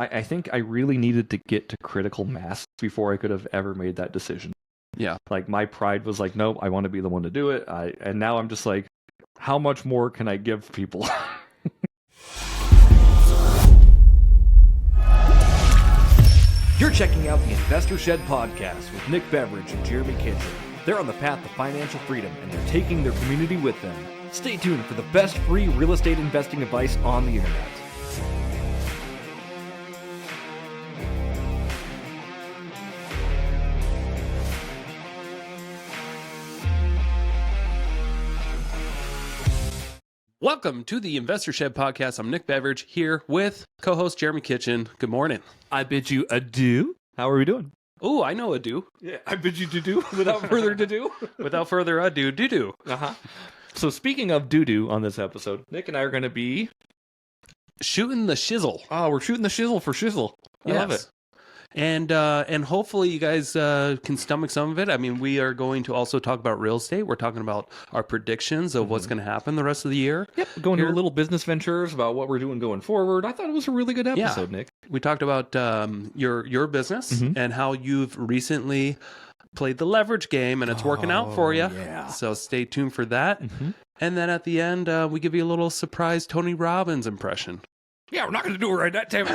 I think I really needed to get to critical mass before I could have ever made that decision. Yeah. Like, my pride was like, nope, I want to be the one to do it. And now I'm just like, how much more can I give people? You're checking out the Investor Shed podcast with Nick Beveridge and Jeremy Kitchen. They're on the path to financial freedom, and they're taking their community with them. Stay tuned for the best free real estate investing advice on the internet. Welcome to the Investor Shed podcast. I'm Nick Beveridge here with co-host Jeremy Kitchen. Good morning. I bid you adieu. How are we doing? Oh, I know ado. Yeah, I bid you do without further ado. Without further ado, doo-doo. Uh-huh. So speaking of doo-doo on this episode, Nick and I are going to be... shooting the shizzle. Oh, we're shooting the shizzle for shizzle. I love it. And hopefully you guys can stomach some of it. I mean, we are going to also talk about real estate. We're talking about our predictions of what's going to happen the rest of the year. Yep, going to little business ventures about what we're doing going forward. I thought it was a really good episode, Nick. We talked about your business and how you've recently played the leverage game, and it's working out for you. Yeah. So stay tuned for that. And then at the end, we give you a little surprise Tony Robbins impression. Yeah, we're not going to do it right that time.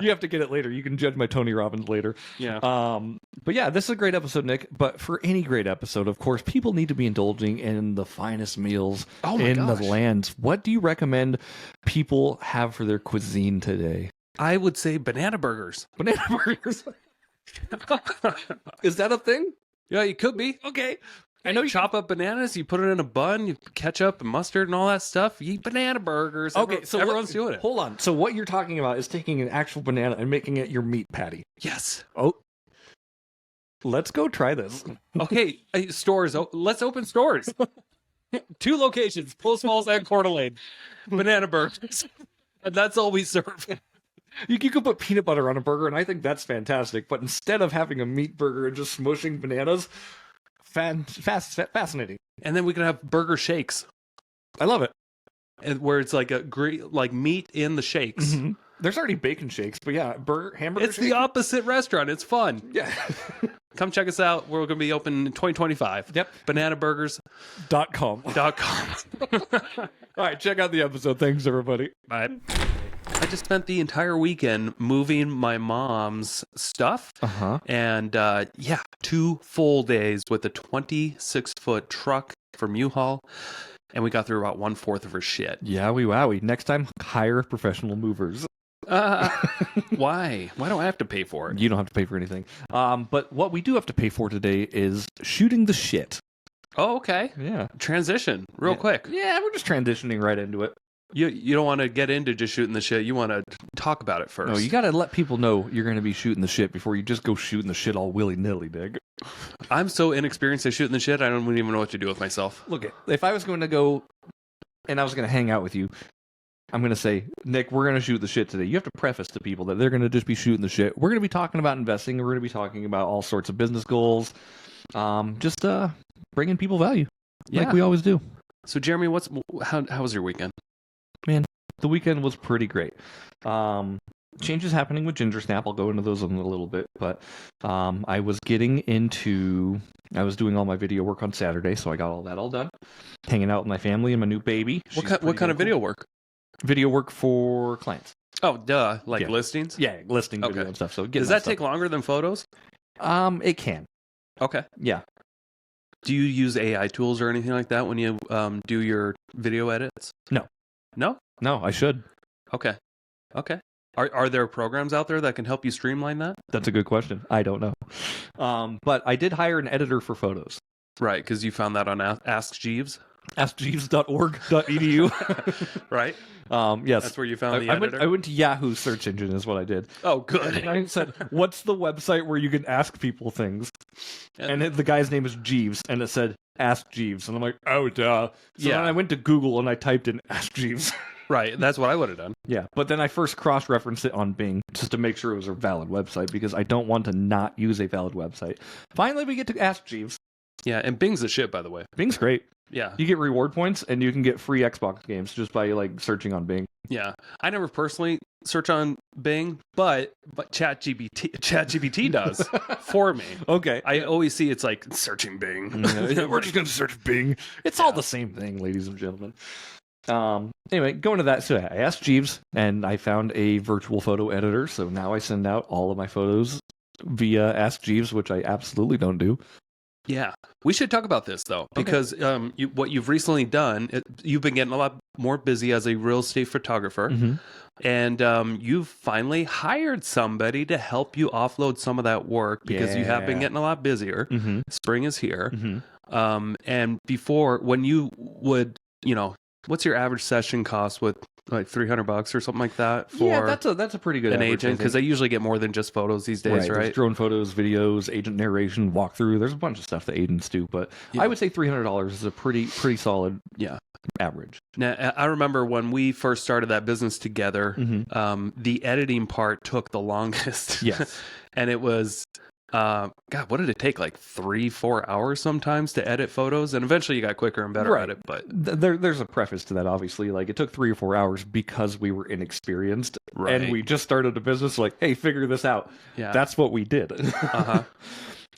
You have to get it later. You can judge my Tony Robbins later. Yeah. But yeah, this is a great episode, Nick. But for any great episode, of course, people need to be indulging in the finest meals in the land. What do you recommend people have for their cuisine today? I would say banana burgers. Banana burgers. Is that a thing? Yeah, it could be. Okay. I know you chop up bananas, you put it in a bun, you ketchup and mustard and all that stuff. You eat banana burgers. Okay, so everyone's doing it. Hold on. So what you're talking about is taking an actual banana and making it your meat patty. Yes. Oh, let's go try this. Okay, stores. Let's open stores. 2 locations: Post Falls and Coeur d'Alene. Banana burgers, and that's all we serve. You could put peanut butter on a burger, and I think that's fantastic. But instead of having a meat burger and just smushing bananas. Fascinating. And then we can have burger shakes. I love it. And where it's like like meat in the shakes. There's already bacon shakes, but yeah, hamburger It's shake? the opposite restaurant. It's fun. Yeah. Come check us out. We're going to be open in 2025. Yep. Bananaburgers.com. All right, check out the episode. Thanks, everybody. Bye. I just spent the entire weekend moving my mom's stuff. And 2 full days with a 26-foot truck from U-Haul. And we got through about 1/4 of her shit. Yeah, wowie. Next time, hire professional movers. Why? Why don't I have to pay for it? You don't have to pay for anything. But what we do have to pay for today is shooting the shit. Oh, okay. Yeah. Transition real quick. Yeah, we're just transitioning right into it. You don't want to get into just shooting the shit. You want to talk about it first. No, you got to let people know you're going to be shooting the shit before you just go shooting the shit all willy-nilly, Dig. I'm so inexperienced at shooting the shit, I don't even know what to do with myself. Look, if I was going to go and I was going to hang out with you, I'm going to say, Nick, we're going to shoot the shit today. You have to preface to people that they're going to just be shooting the shit. We're going to be talking about investing. We're going to be talking about all sorts of business goals. Just bringing people value like we always do. So, Jeremy, how was your weekend? Man, the weekend was pretty great. Changes happening with Ginger Snap. I'll go into those in a little bit. But I was doing all my video work on Saturday, so I got all that all done. Hanging out with my family and my new baby. What kind of video work? Video work for clients. Oh, duh. Like listings? Yeah, listing video and stuff. So does that take longer than photos? It can. Okay. Yeah. Do you use AI tools or anything like that when you do your video edits? No. No? No, I should. Okay. Are there programs out there that can help you streamline that? That's a good question. I don't know. But I did hire an editor for photos. Right, because you found that on Ask Jeeves? AskJeeves.org.edu. Right? Yes. That's where you found the editor? I went to Yahoo search engine is what I did. Oh, good. And I said, what's the website where you can ask people things? And the guy's name is Jeeves, and it said, Ask Jeeves. And I'm like, oh, duh. So then I went to Google and I typed in Ask Jeeves. Right, that's what I would have done. Yeah, but then I first cross-referenced it on Bing just to make sure it was a valid website because I don't want to not use a valid website. Finally, we get to Ask Jeeves. Yeah, and Bing's the shit, by the way. Bing's great. Yeah. You get reward points, and you can get free Xbox games just by like searching on Bing. Yeah. I never personally search on Bing, but ChatGPT does for me. Okay. I always see it's like searching Bing. We're just going to search Bing. It's all the same thing, ladies and gentlemen. Anyway, going to that, so I asked Jeeves, and I found a virtual photo editor, so now I send out all of my photos via Ask Jeeves, which I absolutely don't do. Yeah. We should talk about this, though, because what you've recently done, you've been getting a lot more busy as a real estate photographer, and you've finally hired somebody to help you offload some of that work because you have been getting a lot busier. Spring is here. And before, when you would, what's your average session cost with like $300 or something like that for that's a pretty good an average, agent? Because they usually get more than just photos these days, right? There's drone photos, videos, agent narration, walkthrough. There's a bunch of stuff that agents do, but I would say $300 is a pretty solid average. Now, I remember when we first started that business together, the editing part took the longest. Yes. And it was, God, what did it take? Like 3-4 hours sometimes to edit photos? And eventually you got quicker and better at it. But there's a preface to that, obviously. Like, it took 3 or 4 hours because we were inexperienced. Right. And we just started a business like, hey, figure this out. Yeah. That's what we did.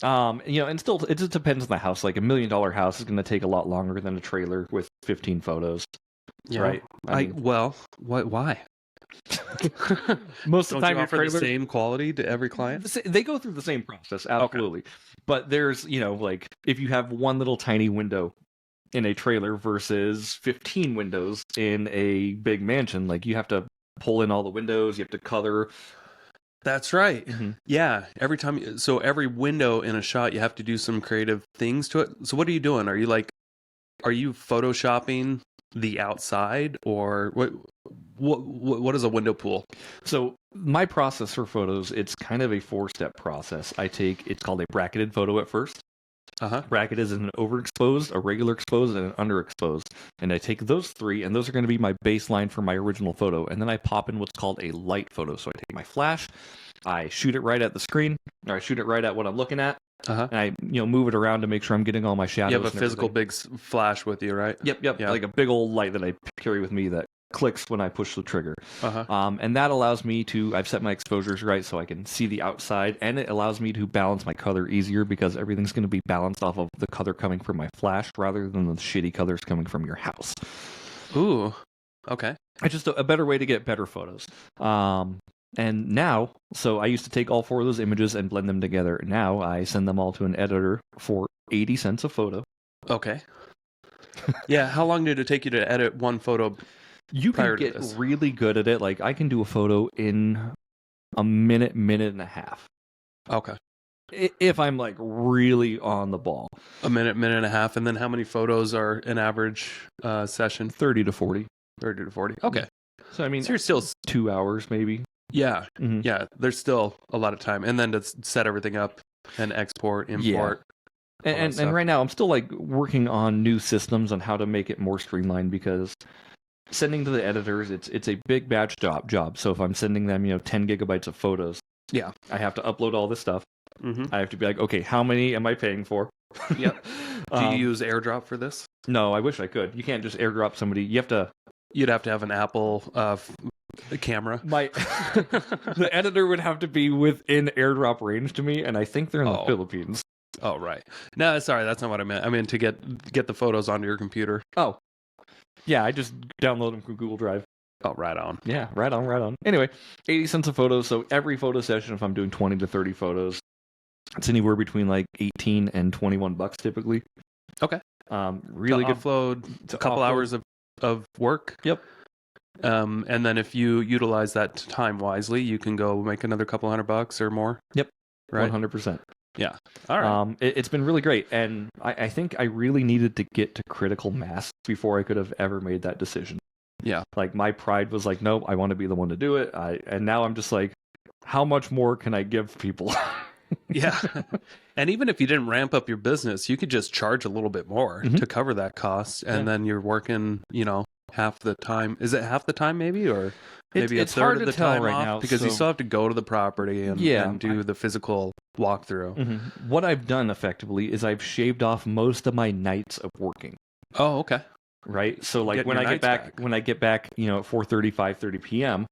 And still, it just depends on the house. Like, $1 million house is going to take a lot longer than a trailer with 15 photos. Yeah. Right. Why? Most of the time, you offer the same quality to every client? They go through the same process, absolutely. Okay. But there's, like, if you have one little tiny window in a trailer versus 15 windows in a big mansion, like, you have to pull in all the windows, you have to color. That's right. Yeah. Every window in a shot, you have to do some creative things to it. So what are you doing? Are you photoshopping the outside, or what is a window pool? So my process for photos, it's kind of a 4-step process. It's called a bracketed photo at first. Bracket is an overexposed, a regular exposed, and an underexposed. And I take those 3, and those are going to be my baseline for my original photo. And then I pop in what's called a light photo. So I take my flash, I shoot it right at the screen, or I shoot it right at what I'm looking at. And I, move it around to make sure I'm getting all my shadows. You have a physical big flash with you, right? Yep. Yeah. Like a big old light that I carry with me that clicks when I push the trigger. And that allows me to, I've set my exposures right so I can see the outside, and it allows me to balance my color easier because everything's going to be balanced off of the color coming from my flash rather than the shitty colors coming from your house. Ooh. Okay. It's just a better way to get better photos. And now, so I used to take all 4 of those images and blend them together. Now I send them all to an editor for 80 cents a photo. Okay. Yeah. How long did it take you to edit one photo? You can get really good at it. Like, I can do a photo in a minute and a half. Okay. If I'm like really on the ball. A minute and a half. And then how many photos are an average session? 30 to 40. 30 to 40. Okay. So, I mean, so you're still 2 hours maybe. Yeah. Yeah. There's still a lot of time. And then to set everything up and export, import. Yeah. And right now I'm still like working on new systems on how to make it more streamlined, because sending to the editors, it's a big batch job. So if I'm sending them, 10 gigabytes of photos, I have to upload all this stuff. I have to be like, okay, how many am I paying for? Yep. Do you use AirDrop for this? No, I wish I could. You can't just AirDrop somebody. You'd have to have an Apple camera. The editor would have to be within AirDrop range to me, and I think they're in the Philippines. Oh, right. No, sorry, that's not what I meant. I meant to get the photos onto your computer. Oh. Yeah, I just download them from Google Drive. Oh, right on. Yeah, right on. Anyway, 80 cents a photo. So every photo session, if I'm doing 20 to 30 photos, it's anywhere between like 18 and 21 bucks typically. Okay. Really good flow. A couple hours of work. Yep. And then if you utilize that time wisely, you can go make another couple $100 or more. Yep. Right. 100%. Yeah. All right. It's been really great. And I think I really needed to get to critical mass before I could have ever made that decision. Yeah. Like, my pride was like, nope, I want to be the one to do it. And now I'm just like, how much more can I give people? Yeah. And even if you didn't ramp up your business, you could just charge a little bit more to cover that cost. And then you're working, half the time. Is it half the time maybe? Or maybe it's a third of the time right now, because you still have to go to the property and do the physical walkthrough. Mm-hmm. What I've done effectively is I've shaved off most of my nights of working. Oh, okay. Right. So like Getting when your I get nights back, back. when I get back, you know, at 4:30, 5:30 p.m.,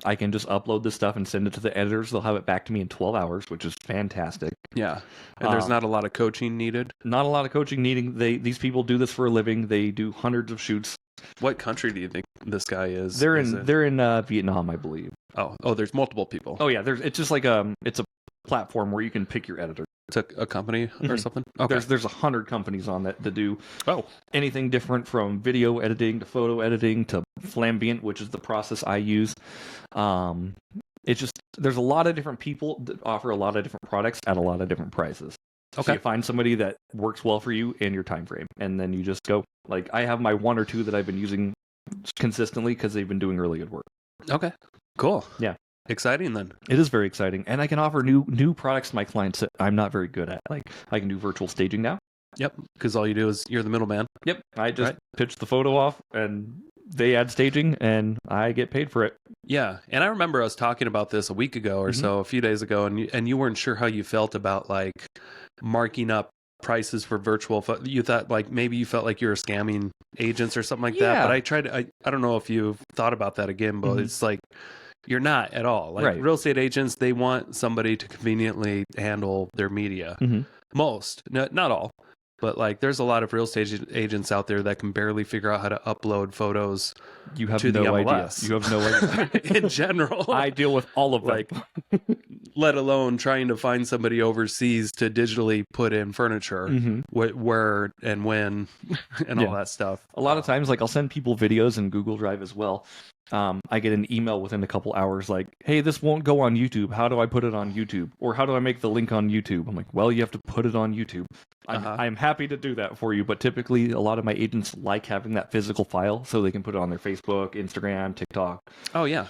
I can just upload this stuff and send it to the editors. They'll have it back to me in 12 hours, which is fantastic. Yeah. And there's not a lot of coaching needed. Not a lot of coaching needing. These people do this for a living. They do hundreds of shoots. What country do you think this guy is? They're in Vietnam, I believe. Oh, there's multiple people. Oh yeah, it's just like it's a platform where you can pick your editor. It's a company or something. Okay. There's 100 companies on that do anything different from video editing to photo editing to Flambient, which is the process I use. It's just there's a lot of different people that offer a lot of different products at a lot of different prices. Okay. So you find somebody that works well for you and your time frame, and then you just go. Like I have my 1 or 2 that I've been using consistently because they've been doing really good work. Okay. Cool. Yeah. Exciting then. It is very exciting, and I can offer new products to my clients that I'm not very good at. Like I can do virtual staging now. Yep. Because all you do is you're the middleman. Yep. I just pitch the photo off, and they add staging, and I get paid for it. Yeah, and I remember us talking about this a week ago or so, a few days ago, and you weren't sure how you felt about like marking up prices for virtual. You thought like maybe you felt like you were scamming agents or something like that. But I don't know if you've thought about that again, but it's like. You're not at all. Like real estate agents, they want somebody to conveniently handle their media. Most, not all, but like there's a lot of real estate agents out there that can barely figure out how to upload photos. You have to no the idea. MLS. You have no idea. In general, I deal with all of them. Like, let alone trying to find somebody overseas to digitally put in furniture, where and when, and all that stuff. A lot of times, like I'll send people videos in Google Drive as well. I get an email within a couple hours like, hey, this won't go on YouTube. How do I put it on YouTube? Or how do I make the link on YouTube? I'm like, well, you have to put it on YouTube. I'm happy to do that for you. But typically, a lot of my agents like having that physical file so they can put it on their Facebook, Instagram, TikTok. Oh, yeah.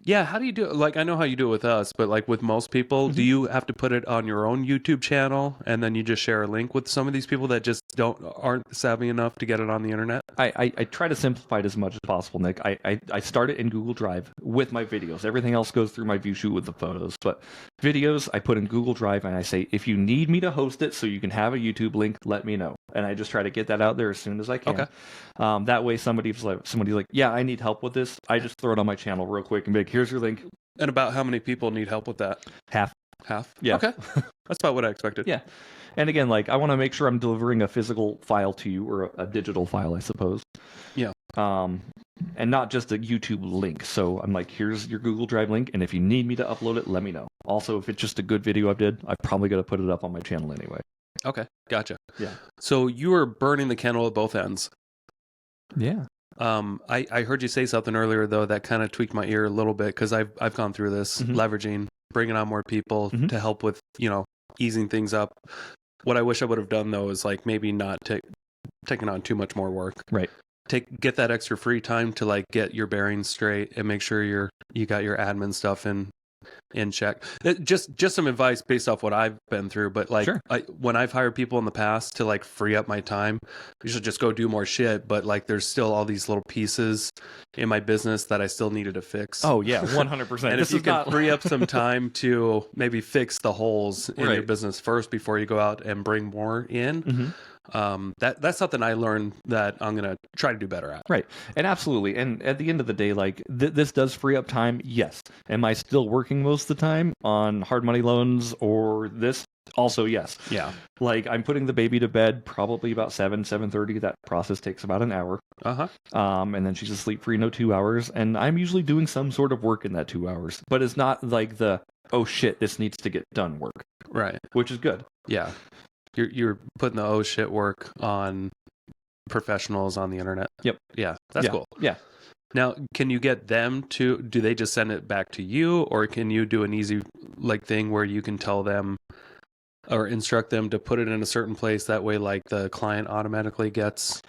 Yeah, how do you do it? Like, I know how you do it with us, but like with most people, do you have to put it on your own YouTube channel and then you just share a link with some of these people that just aren't savvy enough to get it on the internet? I try to simplify it as much as possible, Nick. I start it in Google Drive with my videos. Everything else goes through my ViewShoot with the photos. But videos, I put in Google Drive and I say, if you need me to host it so you can have a YouTube link, let me know. And I just try to get that out there as soon as I can. Okay. That way somebody's like, yeah, I need help with this. I just throw it on my channel real quick and be like, here's your link. And about how many people need help with that? Half. Yeah. Okay. That's about what I expected. Yeah. And again, like I want to make sure I'm delivering a physical file to you, or a digital file, I suppose. Yeah. And not just a YouTube link. So I'm like, here's your Google Drive link, and if you need me to upload it, let me know. Also, if it's just a good video I did, I'm probably going to put it up on my channel anyway. Okay, gotcha. Yeah. So you were burning the candle at both ends. Yeah. I heard you say something earlier though that kind of tweaked my ear a little bit because I've gone through this, leveraging, bringing on more people to help with easing things up. What I wish I would have done though is like maybe not taking on too much more work. Right. Get that extra free time to like get your bearings straight and make sure you got your admin stuff in check. Just some advice based off what I've been through, but like when I've hired people in the past to like free up my time, you should just go do more shit, but like there's still all these little pieces in my business that I still needed to fix. Oh yeah, 100%. And if you can free up some time to maybe fix the holes in your business first before you go out and bring more in, that's something I learned that I'm going to try to do better at. Right. And absolutely. And at the end of the day, like this does free up time. Yes. Am I still working most of the time on hard money loans or this? Also, yes. Yeah. Like I'm putting the baby to bed probably about 7:30. That process takes about an hour. And then she's asleep for 2 hours. And I'm usually doing some sort of work in that 2 hours, but it's not like oh shit, this needs to get done work. Right. Which is good. Yeah. You're putting the oh shit work on professionals on the internet. Yep. Yeah, that's cool. Yeah. Now, can you get them to? Do they just send it back to you, or can you do an easy thing where you can tell them or instruct them to put it in a certain place? That way, like the client automatically gets.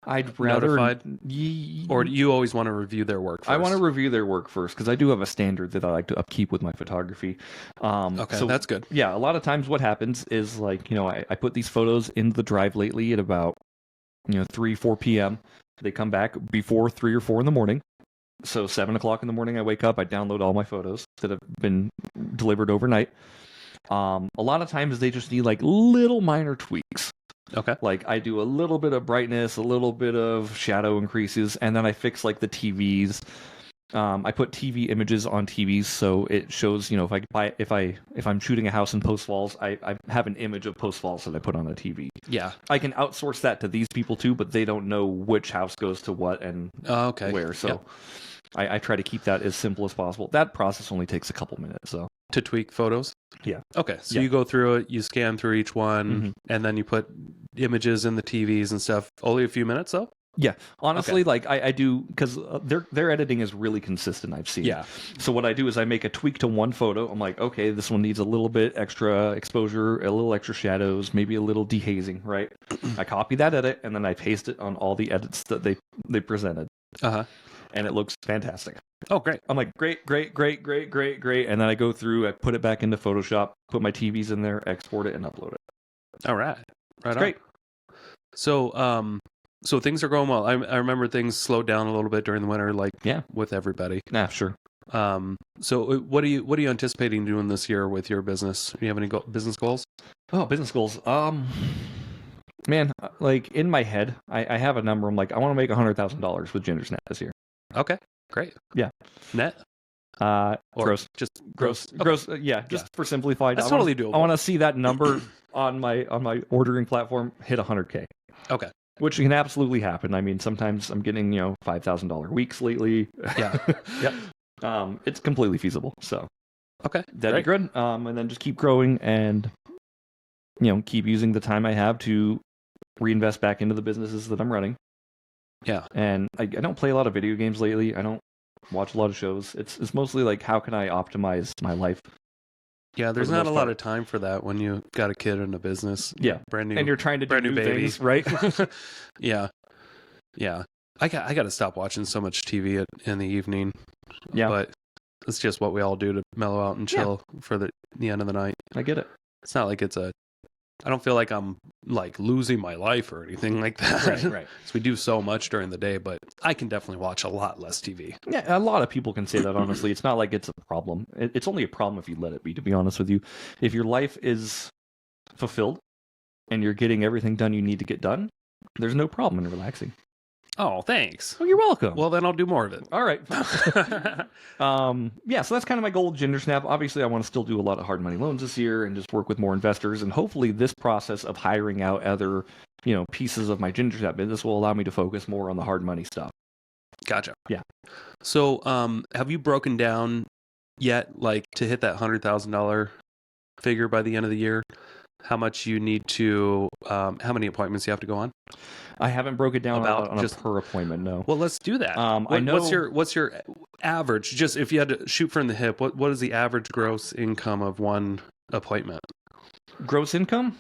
I'd rather notified, or do you always want to review their work first? I want to review their work first because I do have a standard that I like to upkeep with my photography. Okay, so that's good. Yeah, a lot of times what happens is like, I put these photos into the drive lately at about 3-4 p.m. They come back before 3 or 4 in the morning. So 7 o'clock in the morning I wake up, I download all my photos that have been delivered overnight. A lot of times they just need like little minor tweaks. Okay. Like I do a little bit of brightness, a little bit of shadow increases, and then I fix like the TVs. I put TV images on TVs, so it shows, if I'm shooting a house in Post Falls, I have an image of Post Falls that I put on the TV. Yeah. I can outsource that to these people too, but they don't know which house goes to what and where. So Yep. I try to keep that as simple as possible. That process only takes a couple minutes. So To tweak photos? Yeah. Okay, so Yeah. you go through it, you scan through each one, Mhm. and then you put images in the TVs and stuff. Only a few minutes, though? yeah, honestly, like I do, because their editing is really consistent. I've seen. Yeah. So what I do is I make a tweak to one photo. I'm like, okay, this one needs a little bit extra exposure, a little extra shadows, maybe a little dehazing, right? I copy that edit and then I paste it on all the edits that they presented, Uh-huh. and it looks fantastic. Oh, great. I'm like, great, and then I go through, I put it back into Photoshop, put my TVs in there, export it, and upload it. All right. Right It's on. great. So things are going well. I remember things slowed down a little bit during the winter, like with everybody. Nah, sure. So what are you anticipating doing this year with your business? Do you have any business goals? Oh, business goals. Man, like in my head, I have a number. I'm like, I want to make $100,000 with Gingersnap this year. Okay, great. Yeah. Net? Or Gross. Just gross. Okay. Gross. Just for simplified. That's I wanna, totally doable. I want to see that number on my ordering platform hit 100K. Okay. Which can absolutely happen. I mean, sometimes I'm getting $5,000 weeks lately. Yeah. Yep. It's completely feasible. So Okay. that'd be good. And then just keep growing and keep using the time I have to reinvest back into the businesses that I'm running. Yeah. And I don't play a lot of video games lately. I don't watch a lot of shows. It's mostly like, how can I optimize my life? Yeah, there's the not a most lot part. of time for that when you got a kid and a business. Yeah. Brand new. And you're trying to do brand new new baby. things, right? Yeah. Yeah. I got to stop watching so much TV in the evening. Yeah. But it's just what we all do to mellow out and chill for the end of the night. I get it. It's not like I don't feel like I'm like losing my life or anything like that. Right. So we do so much during the day, but I can definitely watch a lot less TV. Yeah, a lot of people can say that, honestly. It's not like it's a problem. It's only a problem if you let it be, to be honest with you. If your life is fulfilled and you're getting everything done you need to get done, there's no problem in relaxing. Oh, thanks. Oh, you're welcome. Well, then I'll do more of it. All right. So that's kind of my goal with Gingersnap. Obviously, I want to still do a lot of hard money loans this year and just work with more investors. And hopefully this process of hiring out other, pieces of my Gingersnap business will allow me to focus more on the hard money stuff. Gotcha. Yeah. So, have you broken down yet, like to hit that $100,000 figure by the end of the year? How much you need to, how many appointments you have to go on? I haven't broke it down on just a per appointment, no. Well, let's do that. I know. What's your average? Just if you had to shoot from the hip, what is the average gross income of one appointment? Gross income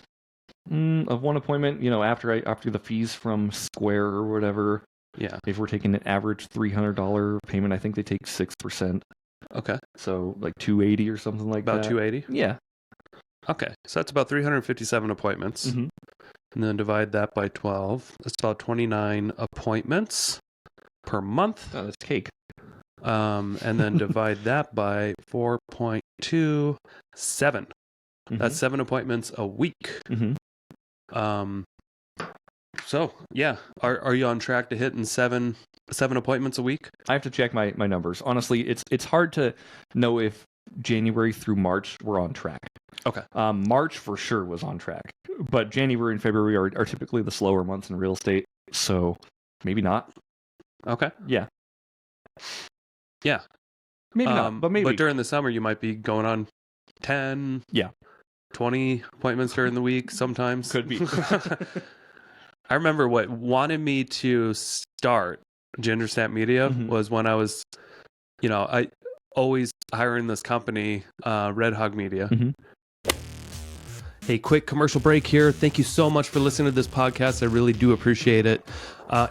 of one appointment, after the fees from Square or whatever. Yeah. If we're taking an average $300 payment, I think they take 6%. Okay. So like 280 or something like About that. 280? Yeah. Okay. So that's about 357 appointments. Mm-hmm. And then divide that by 12. That's about 29 appointments per month. Oh, that's cake. And then divide that by 4.27. Mm-hmm. That's 7 appointments a week. Mm-hmm. So yeah, are you on track to hitting seven appointments a week? I have to check my numbers. Honestly, it's hard to know if January through March we're on track. Okay. March for sure was on track, but January and February are typically the slower months in real estate, so maybe not. Okay. Yeah. Yeah. Maybe not, but maybe. But during the summer, you might be going on 10, 20 appointments during the week sometimes. Could be. I remember what wanted me to start Gingersnap Media was when I was, I always hiring this company, Red Hog Media. Mm-hmm. Hey, quick commercial break here. Thank you so much for listening to this podcast. I really do appreciate it.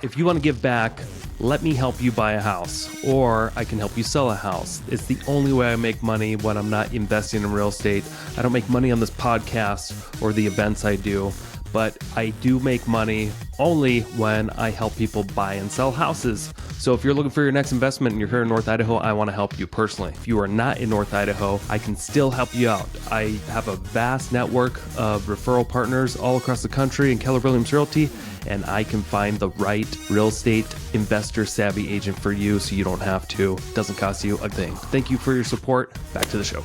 If you want to give back, let me help you buy a house, or I can help you sell a house. It's the only way I make money when I'm not investing in real estate. I don't make money on this podcast or the events I do, but I do make money only when I help people buy and sell houses. So if you're looking for your next investment and you're here in North Idaho, I want to help you personally. If you are not in North Idaho, I can still help you out. I have a vast network of referral partners all across the country in Keller Williams Realty, and I can find the right real estate investor savvy agent for you so you don't have to. It doesn't cost you a thing. Thank you for your support. Back to the show.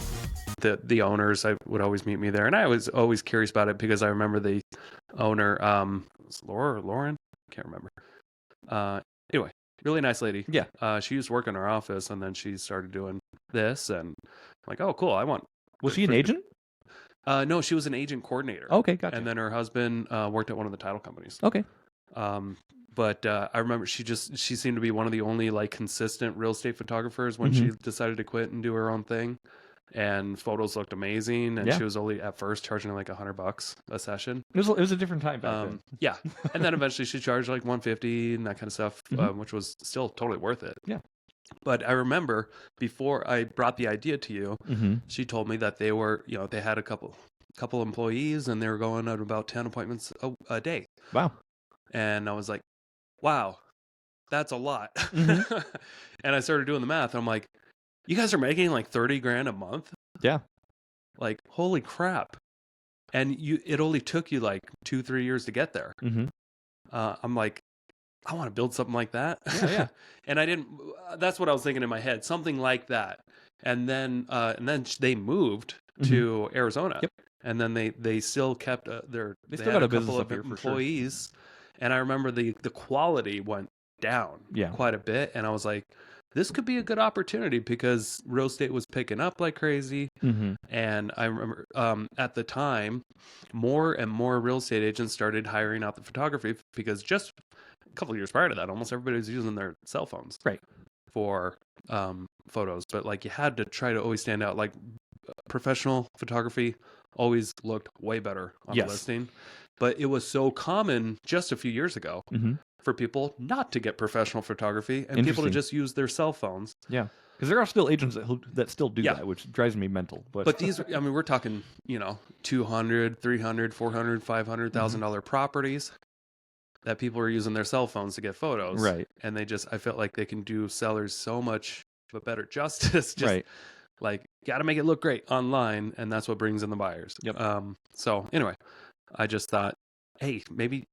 The owners would always meet me there, and I was always curious about it because I remember the owner, was Laura or Lauren? I can't remember. Anyway, really nice lady. Yeah. She used to work in our office, and then she started doing this, and I'm like, oh, cool. Was she an agent? No, she was an agent coordinator. Okay, gotcha. And then her husband worked at one of the title companies. Okay. But I remember she seemed to be one of the only like consistent real estate photographers when she decided to quit and do her own thing. And photos looked amazing, and she was only at first charging like $100 a session. It was a different time back then. Yeah, and then eventually she charged like $150 and that kind of stuff, which was still totally worth it. Yeah. But I remember before I brought the idea to you, she told me that they were, they had a couple employees and they were going at about 10 appointments a day. Wow. And I was like, wow, that's a lot. And I started doing the math. And I'm like, you guys are making like $30,000 a month? Yeah. Like, holy crap. And it only took you like 2-3 years to get there. I'm like, I want to build something like that. Yeah. And that's what I was thinking in my head, something like that. And then they moved to Arizona. Yep. And then they still kept they still got had a business couple up of here for sure. employees. And I remember the quality went down quite a bit. And I was like, this could be a good opportunity because real estate was picking up like crazy. And I remember at the time, more and more real estate agents started hiring out the photography because just a couple of years prior to that, almost everybody was using their cell phones for photos. But like you had to try to always stand out. Like professional photography always looked way better on a listing. But it was so common just a few years ago for people not to get professional photography and people to just use their cell phones. Yeah. Because there are still agents that still do that, which drives me mental. But these, I mean, we're talking, $200, $300, $400, $500,000 properties that people are using their cell phones to get photos. Right. And I felt like they can do sellers so much of a better justice. Just like, got to make it look great online. And that's what brings in the buyers. Yep. So anyway, I just thought, hey, maybe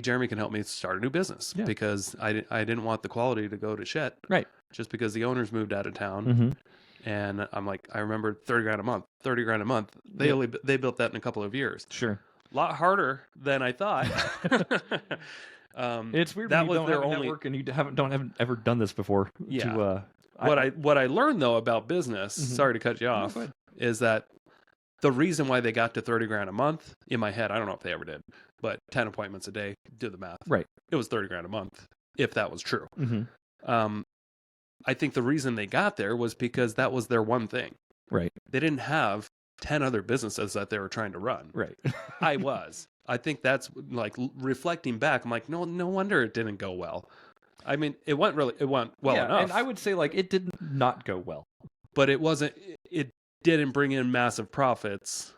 Jeremy can help me start a new business because I didn't want the quality to go to shit. Right. Just because the owners moved out of town. And I'm like, I remember $30,000 a month. They built that in a couple of years. Sure. A lot harder than I thought. It's weird that when you was don't their have a only network and you haven't ever done this before. Yeah. What I learned though about business, sorry to cut you off, is that the reason why they got to $30,000 a month in my head, I don't know if they ever did, but 10 appointments a day, do the math. Right. It was $30,000 a month, if that was true. I think the reason they got there was because that was their one thing. Right. They didn't have 10 other businesses that they were trying to run. Right. I think that's like reflecting back. I'm like, no wonder it didn't go well. I mean, it went well enough. And I would say like it did not go well. But it didn't bring in massive profits.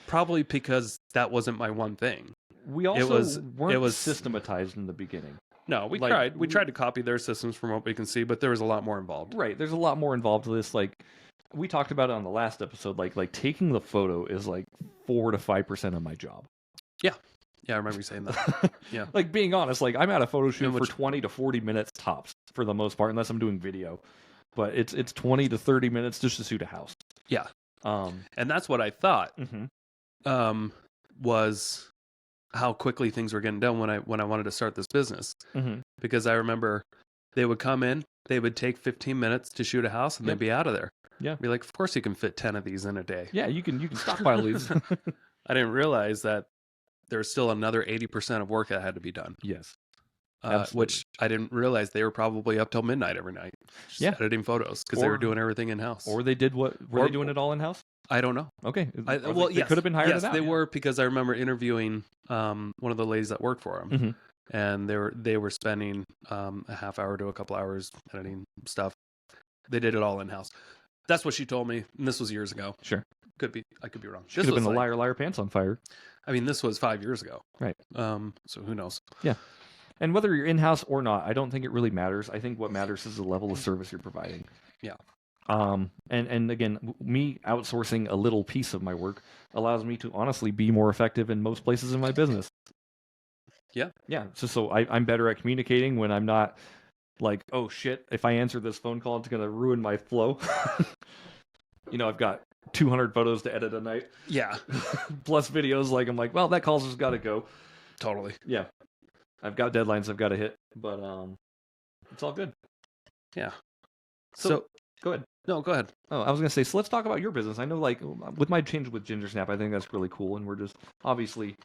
Probably because that wasn't my one thing. We also weren't systematized in the beginning. No, we tried. We tried to copy their systems from what we can see, but there was a lot more involved. Right. There's a lot more involved to this. Like we talked about it on the last episode. Like taking the photo is like 4 to 5% of my job. Yeah. Yeah, I remember you saying that. Yeah. Like being honest, like I'm at a photo shoot for 20 to 40 minutes tops for the most part, unless I'm doing video. But it's 20 to 30 minutes just to shoot a house. Yeah. And that's what I thought was how quickly things were getting done when I wanted to start this business. Because I remember they would come in, they would take 15 minutes to shoot a house and they'd be out of there. Yeah. Be like, of course you can fit 10 of these in a day. Yeah, you can stockpile these. I didn't realize that there's still another 80% of work that had to be done. Yes. Which I didn't realize they were probably up till midnight every night. Just editing photos because they were doing everything in-house. Or they did were they doing it all in-house? I don't know. Okay. They could have been hired. Yes, they were, because I remember interviewing one of the ladies that worked for them, and they were spending a half hour to a couple hours editing stuff. They did it all in-house. That's what she told me, and this was years ago. Sure. Could be. I could be wrong. Should have been the liar, liar, pants on fire. I mean, this was 5 years ago. Right. So who knows? Yeah. And whether you're in-house or not, I don't think it really matters. I think what matters is the level of service you're providing. Yeah. And again, me outsourcing a little piece of my work allows me to honestly be more effective in most places in my business. Yeah. Yeah. So I'm better at communicating when I'm not like, oh shit, if I answer this phone call, it's going to ruin my flow. I've got 200 photos to edit a night. Yeah. Plus videos. Like, I'm like, well, that call's just got to go. Totally. Yeah. I've got deadlines I've got to hit, but it's all good. Yeah. So go ahead. No, go ahead. Oh, I was going to say, so let's talk about your business. I know, like, with my change with Ginger Snap, I think that's really cool, and we're just obviously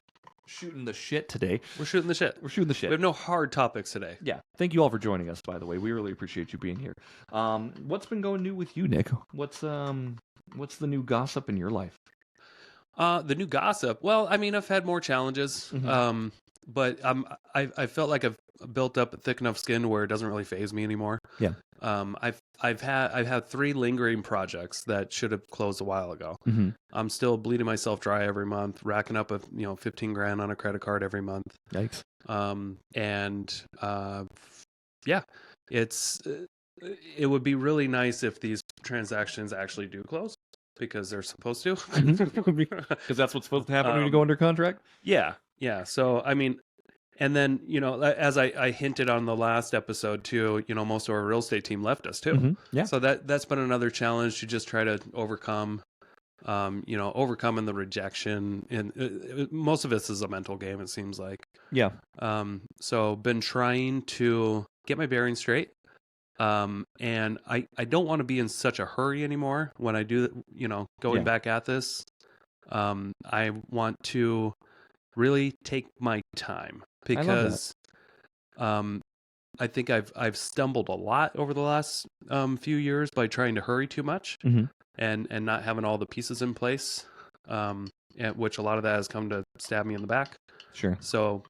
shooting the shit today. We're shooting the shit. We're shooting the shit. We have no hard topics today. Yeah. Thank you all for joining us, by the way. We really appreciate you being here. What's been going new with you, Nick? What's the new gossip in your life? The new gossip. Well, I mean, I've had more challenges. Mm-hmm. But I felt like I've built up a thick enough skin where it doesn't really faze me anymore. Yeah. I've had 3 lingering projects that should have closed a while ago. Mm-hmm. I'm still bleeding myself dry every month, racking up $15,000 on a credit card every month. Yikes. It would be really nice if these transactions actually do close, because they're supposed to. Because that's what's supposed to happen when you go under contract? Yeah. So, I mean, and then, as I hinted on the last episode too, most of our real estate team left us too. Mm-hmm. Yeah. So that's been another challenge to just try to overcome, overcoming the rejection. And most of this is a mental game, it seems like. Yeah. So been trying to get my bearings straight. And I don't want to be in such a hurry anymore when I do, going back at this. I want to really take my time, because I think I've stumbled a lot over the last few years by trying to hurry too much, mm-hmm. and not having all the pieces in place, which a lot of that has come to stab me in the back. Sure. So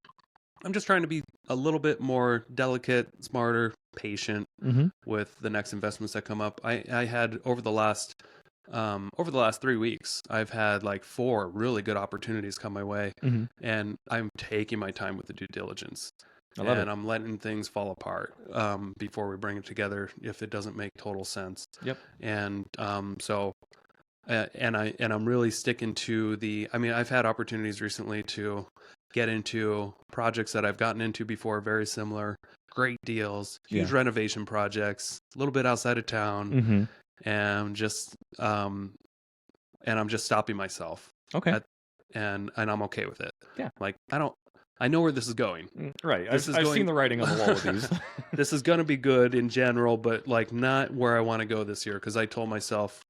I'm just trying to be a little bit more delicate, smarter, patient mm-hmm. with the next investments that come up. I had over the last 3 weeks, I've had like 4 really good opportunities come my way, mm-hmm. and I'm taking my time with the due diligence. I love it. I'm letting things fall apart before we bring it together if it doesn't make total sense. Yep. And I'm really sticking to I've had opportunities recently to get into projects that I've gotten into before, very similar, great deals, huge renovation projects, a little bit outside of town, mm-hmm. and I'm just stopping myself. Okay. And I'm okay with it. Yeah. Like, I know where this is going. Right. I've seen the writing on the wall with these. This is going to be good in general, but like not where I want to go this year. Because I told myself,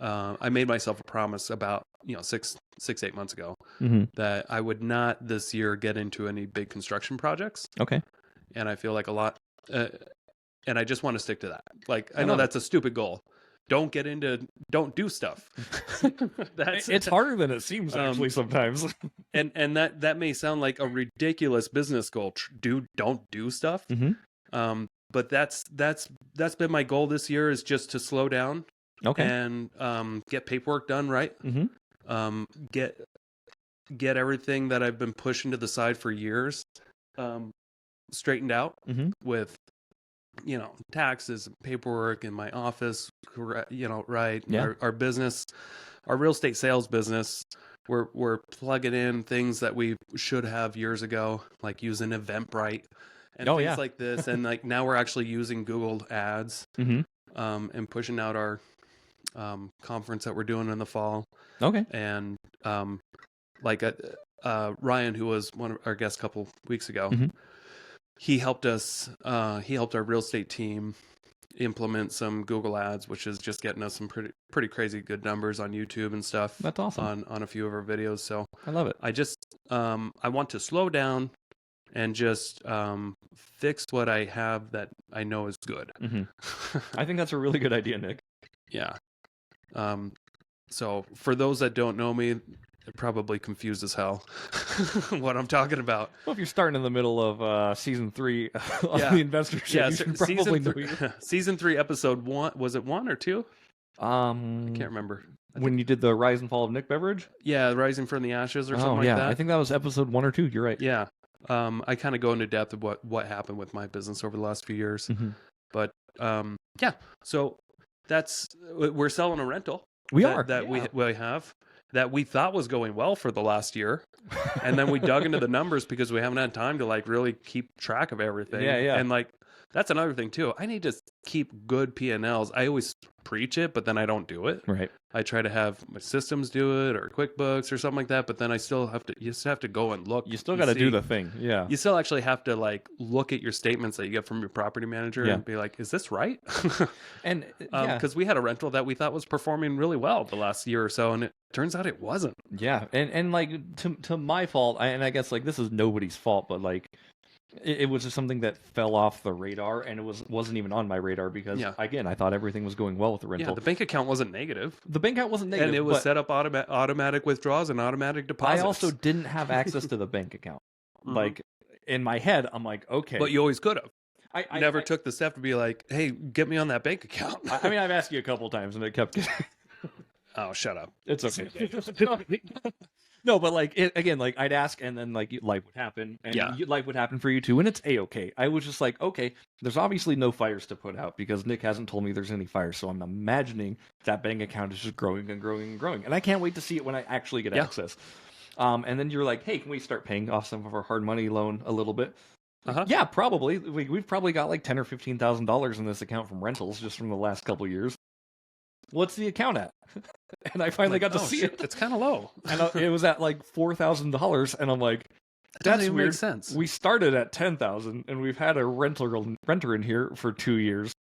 I made myself a promise about 6-8 months ago, mm-hmm. that I would not this year get into any big construction projects. Okay. And I feel like a lot, and I just want to stick to that. Like, I know that's a stupid goal. Don't do stuff. It's harder than it seems, actually, sometimes. and that may sound like a ridiculous business goal. Don't do stuff. Mm-hmm. But that's been my goal this year, is just to slow down. Okay. And get paperwork done right. Mm-hmm. Get everything that I've been pushing to the side for years straightened out, mm-hmm. with taxes and paperwork in my office, right? Yeah. Our business, our real estate sales business, we're plugging in things that we should have years ago, like using Eventbrite and things like this. And like now we're actually using Google Ads, mm-hmm. And pushing out our conference that we're doing in the fall. Okay. And Ryan, who was one of our guests a couple weeks ago, mm-hmm. he helped us. He helped our real estate team implement some Google Ads, which is just getting us some pretty crazy good numbers on YouTube and stuff. That's awesome. On a few of our videos. So I love it. I just I want to slow down and just fix what I have that I know is good. Mm-hmm. I think that's a really good idea, Nick. Yeah. So for those that don't know me, they're probably confused as hell what I'm talking about. Well, if you're starting in the middle of season 3 of the Investor Shed, you should probably know. Season 3, episode 1, was it 1 or 2? I can't remember. When you did the Rise and Fall of Nick Beveridge? Yeah, Rising from the Ashes or something like that. I think that was episode 1 or 2. You're right. Yeah. I kind of go into depth of what happened with my business over the last few years. Mm-hmm. But yeah, so we're selling a rental. We have that we thought was going well for the last year. And then we dug into the numbers because we haven't had time to like really keep track of everything. Yeah. And like, that's another thing too. I need to keep good P&Ls. I always preach it, but then I don't do it. Right. I try to have my systems do it or QuickBooks or something like that, but then you still have to go and look. You still got to do the thing. Yeah. You still actually have to like look at your statements that you get from your property manager and be like, is this right? And because we had a rental that we thought was performing really well the last year or so, and it turns out it wasn't. Yeah. And like to my fault, and I guess like this is nobody's fault, but like it was just something that fell off the radar, and it wasn't even on my radar because again, I thought everything was going well with the rental. Yeah, the bank account wasn't negative. The bank account wasn't negative, and it was set up automatic withdrawals and automatic deposits. I also didn't have access to the bank account. Like in my head, I'm like, okay, but you always could have. I never took the step to be like, hey, get me on that bank account. I mean, I've asked you a couple times, and it kept getting. Oh, shut up. It's okay. No, but like again, like I'd ask, and then like life would happen, and life would happen for you too, and it's a-okay. I was just like, okay, there's obviously no fires to put out because Nick hasn't told me there's any fires, so I'm imagining that bank account is just growing and growing and growing, and I can't wait to see it when I actually get access. And then you're like, hey, can we start paying off some of our hard money loan a little bit? Yeah, probably. We've probably got like $10,000 or $15,000 in this account from rentals just from the last couple years. What's the account at? And I finally got to see it. It's kind of low. And it was at like $4,000, and I'm like, that's weird. Makes sense. We started at $10,000, and we've had a renter in here for 2 years,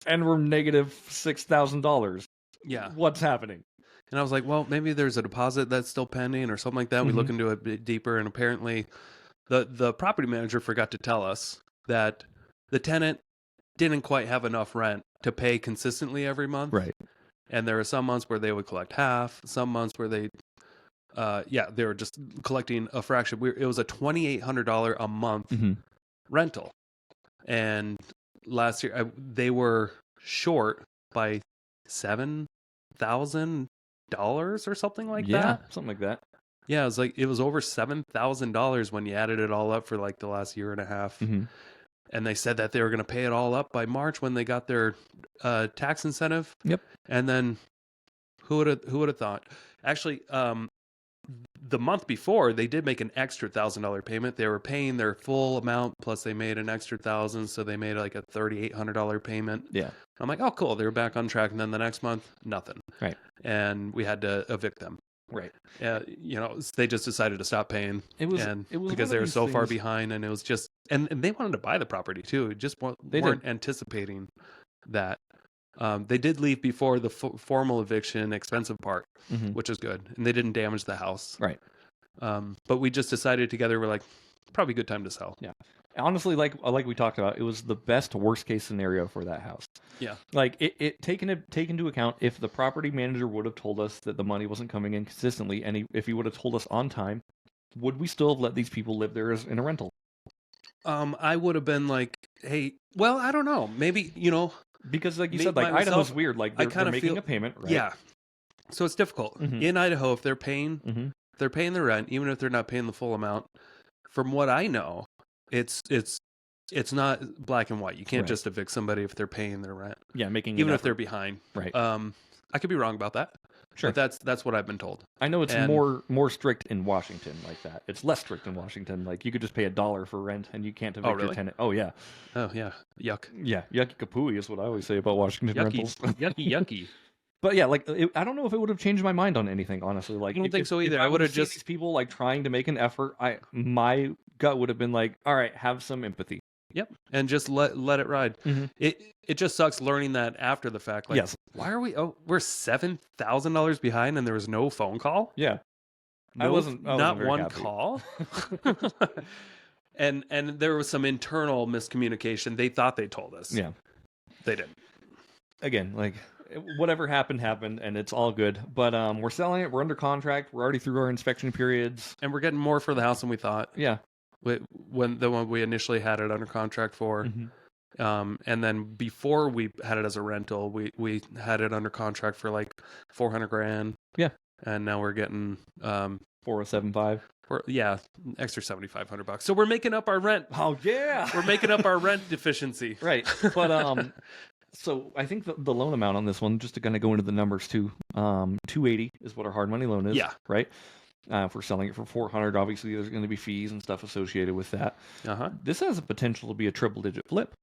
and we're negative $6,000. Yeah, what's happening? And I was like, well, maybe there's a deposit that's still pending or something like that. We look into it a bit deeper, and apparently, the property manager forgot to tell us that the tenant didn't quite have enough rent to pay consistently every month. Right. And there were some months where they would collect half, some months where they were just collecting a fraction. It was a $2,800 a month rental. And last year, they were short by $7,000 or something like that. Yeah, something like that. Yeah, it was over $7,000 when you added it all up for like the last year and a half. And they said that they were going to pay it all up by March when they got their tax incentive. Yep. And then who would have thought? Actually, the month before they did make an extra $1,000 payment. They were paying their full amount plus they made an extra $1,000, so they made like a $3,800 payment. Yeah. I'm like, oh, cool. They were back on track. And then the next month, nothing. Right. And we had to evict them. Right. They just decided to stop paying. It was because they were so far behind, and it was just, and they wanted to buy the property too. Just weren't anticipating that. They did leave before the formal eviction expensive part, which is good, and they didn't damage the house. Right. But we just decided together, we're like, probably a good time to sell. Yeah. Honestly, like we talked about, it was the best worst case scenario for that house. Yeah. Like it take into account if the property manager would have told us that the money wasn't coming in consistently, and if he would have told us on time, would we still have let these people live there in a rental? I would have been like, hey, well, I don't know, maybe because like you said, like Idaho's weird. Like they're making a payment, right? Yeah. So it's difficult in Idaho if they're paying the rent, even if they're not paying the full amount. From what I know, it's not black and white. You can't just evict somebody if they're paying their rent. Yeah, making even if they're behind. Right. I could be wrong about that. Sure. But that's what I've been told. I know it's more strict in Washington like that. It's less strict in Washington. Like you could just pay $1 for rent and you can't evict your tenant. Oh yeah. Oh yeah. Yuck. Yeah. Yucky kapooey is what I always say about Washington rentals. Yucky. But yeah, like I don't know if it would have changed my mind on anything, honestly. Like I don't think so either. I would have just these people like trying to make an effort. My gut would have been like, all right, have some empathy. Yep, and just let it ride. It just sucks learning that after the fact. Like, yes. Why are we? Oh, we're $7,000 behind, and there was no phone call. Yeah, I wasn't not one happy. Call. and there was some internal miscommunication. They thought they told us. Yeah, they didn't. Again, like whatever happened, and it's all good. But we're selling it. We're under contract. We're already through our inspection periods, and we're getting more for the house than we thought. Yeah. When the one we initially had it under contract for. And then before we had it as a rental, we had it under contract for like $400,000. Yeah. And now we're getting 4075. extra $7,500. So we're making up our rent. Oh yeah. We're making up our rent deficiency. Right. But so I think the loan amount on this one, just to kind of go into the numbers too, $280 is what our hard money loan is. Yeah. Right. If we're selling it for $400, obviously there's going to be fees and stuff associated with that. This has a potential to be a triple-digit flip.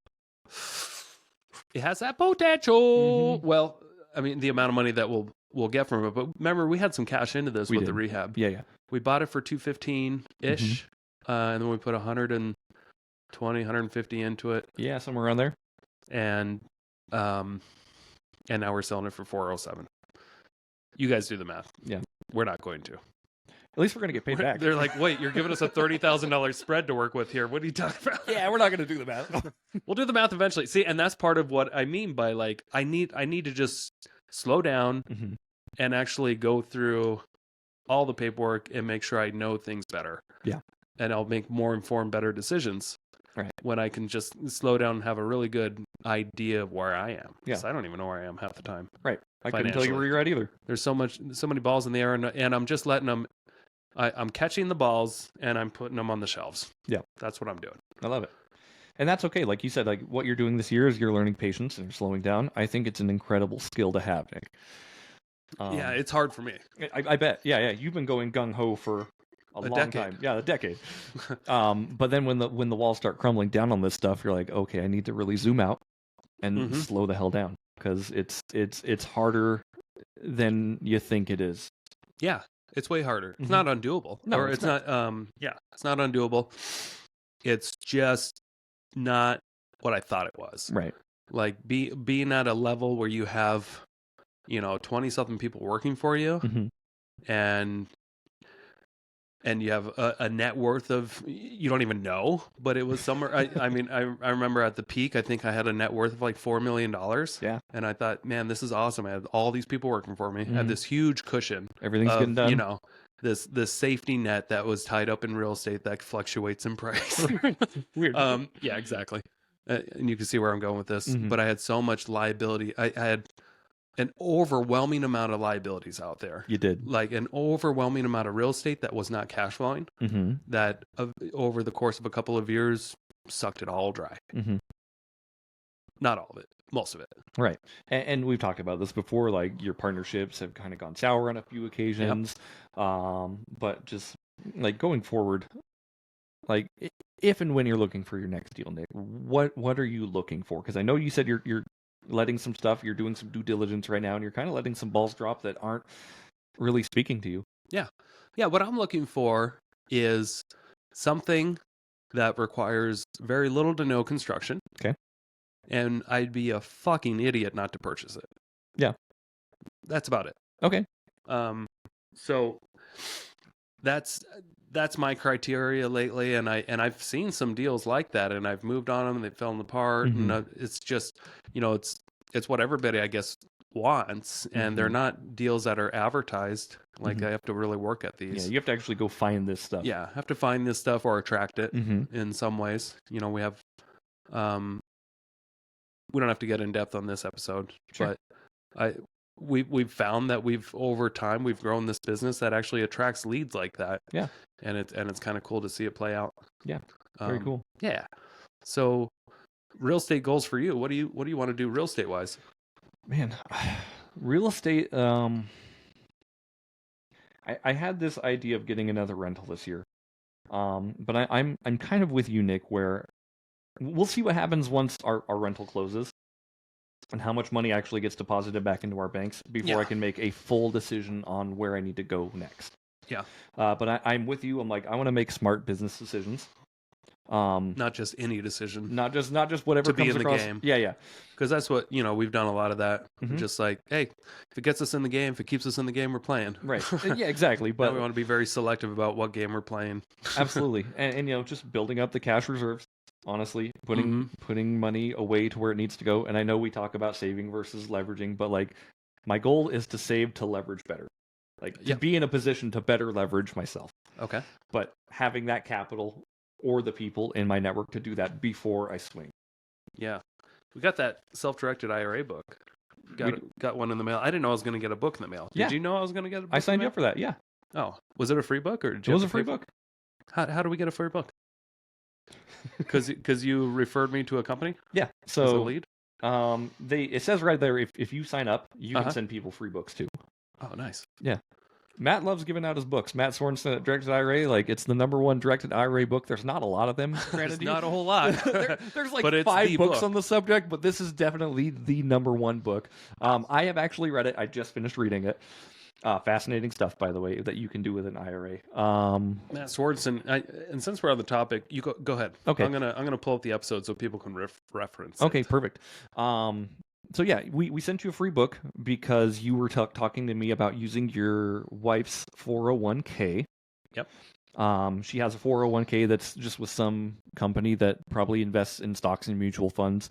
It has that potential. Mm-hmm. Well, I mean, the amount of money that we'll get from it. But remember, we had some cash into this with the rehab. Yeah. We bought it for $215-ish, and then we put 150 into it. Yeah, somewhere around there. And now we're selling it for $407. You guys do the math. Yeah, we're not going to. At least we're going to get paid back. They're like, wait, you're giving us a $30,000 spread to work with here. What are you talking about? Yeah, we're not going to do the math. We'll do the math eventually. See, and that's part of what I mean by like, I need to just slow down and actually go through all the paperwork and make sure I know things better. Yeah. And I'll make more informed, better decisions. Right. When I can just slow down and have a really good idea of where I am. Yeah. Because I don't even know where I am half the time. Right. I couldn't tell you where you're at either. There's so many balls in the air, and I'm just letting them. I'm catching the balls and I'm putting them on the shelves. Yeah. That's what I'm doing. I love it. And that's okay. Like you said, like what you're doing this year is you're learning patience and you're slowing down. I think it's an incredible skill to have, Nick. Yeah, it's hard for me. I bet. Yeah. You've been going gung-ho for a long time. Yeah, a decade. But then when the walls start crumbling down on this stuff, you're like, okay, I need to really zoom out and slow the hell down because it's harder than you think it is. Yeah. It's way harder. It's not undoable. No, or it's not. It's not undoable. It's just not what I thought it was. Right. Like being at a level where you have, 20-something people working for you, and you have a net worth of, you don't even know, but it was somewhere. I mean, I remember at the peak, I think I had a net worth of like $4 million. Yeah. And I thought, man, this is awesome. I had all these people working for me. I had this huge cushion. Everything's getting done. This safety net that was tied up in real estate that fluctuates in price. Weird. Yeah, exactly. And you can see where I'm going with this. But I had so much liability. I had an overwhelming amount of liabilities out there. You did. Like an overwhelming amount of real estate that was not cash flowing, that over the course of a couple of years sucked it all dry. Not all of it, most of it. Right. And we've talked about this before, like your partnerships have kind of gone sour on a few occasions. But just like going forward, like if and when you're looking for your next deal, Nick, what are you looking for? Because I know you said you're letting some stuff, you're doing some due diligence right now, and you're kind of letting some balls drop that aren't really speaking to you. Yeah. What I'm looking for is something that requires very little to no construction. Okay. And I'd be a fucking idiot not to purchase it. Yeah. That's about it. Okay. So that's my criteria lately, and I've seen some deals like that, and I've moved on them, and they've fallen apart, and it's just, it's what everybody, I guess, wants, and they're not deals that are advertised. Like I have to really work at these. Yeah, you have to actually go find this stuff. Yeah, I have to find this stuff or attract it in some ways. We have, we don't have to get in depth on this episode, Sure. but we've found that over time we've grown this business that actually attracts leads like that. Yeah. And it's kind of cool to see it play out. Yeah. Very cool. Yeah. So real estate goals for you. What do you want to do real estate wise? Man, real estate, I had this idea of getting another rental this year. But I'm kind of with you, Nick, where we'll see what happens once our rental closes and how much money actually gets deposited back into our banks before I can make a full decision on where I need to go next. Yeah. But I'm with you. I'm like, I want to make smart business decisions. Not just any decision. Not just whatever to comes be in across. the game. Yeah. Because that's what, we've done a lot of that. Just like, hey, if it gets us in the game, if it keeps us in the game, we're playing. Right. Yeah, exactly. But we want to be very selective about what game we're playing. Absolutely. And just building up the cash reserves. Honestly, putting money away to where it needs to go. And I know we talk about saving versus leveraging, but like my goal is to save to leverage better. Like to be in a position to better leverage myself. Okay. But having that capital or the people in my network to do that before I swing. Yeah. We got that self-directed IRA book. Got one in the mail. I didn't know I was going to get a book in the mail. Yeah. Did you know I was going to get a book? I signed you up for that. Yeah. Oh, was it a free book or? It was a free book. How do we get a free book? Because you referred me to a company. Yeah. As a So lead. it says right there if you sign up, you can send people free books too. Oh, nice. Yeah. Matt loves giving out his books. Matt Sorensen at Directed IRA, like it's the #1 directed IRA book. There's not a lot of them. There's not a whole lot. There's like but 5 books book. on the subject, but this is definitely the #1 book. I have actually read it. I just finished reading it. Fascinating stuff, by the way, that you can do with an IRA. Matt Sorensen, and since we're on the topic, you go ahead. Okay. I'm gonna pull up the episode so people can reference. Okay, it. perfect. So yeah, we sent you a free book because you were talking to me about using your wife's 401k. Yep. She has a 401k that's just with some company that probably invests in stocks and mutual funds.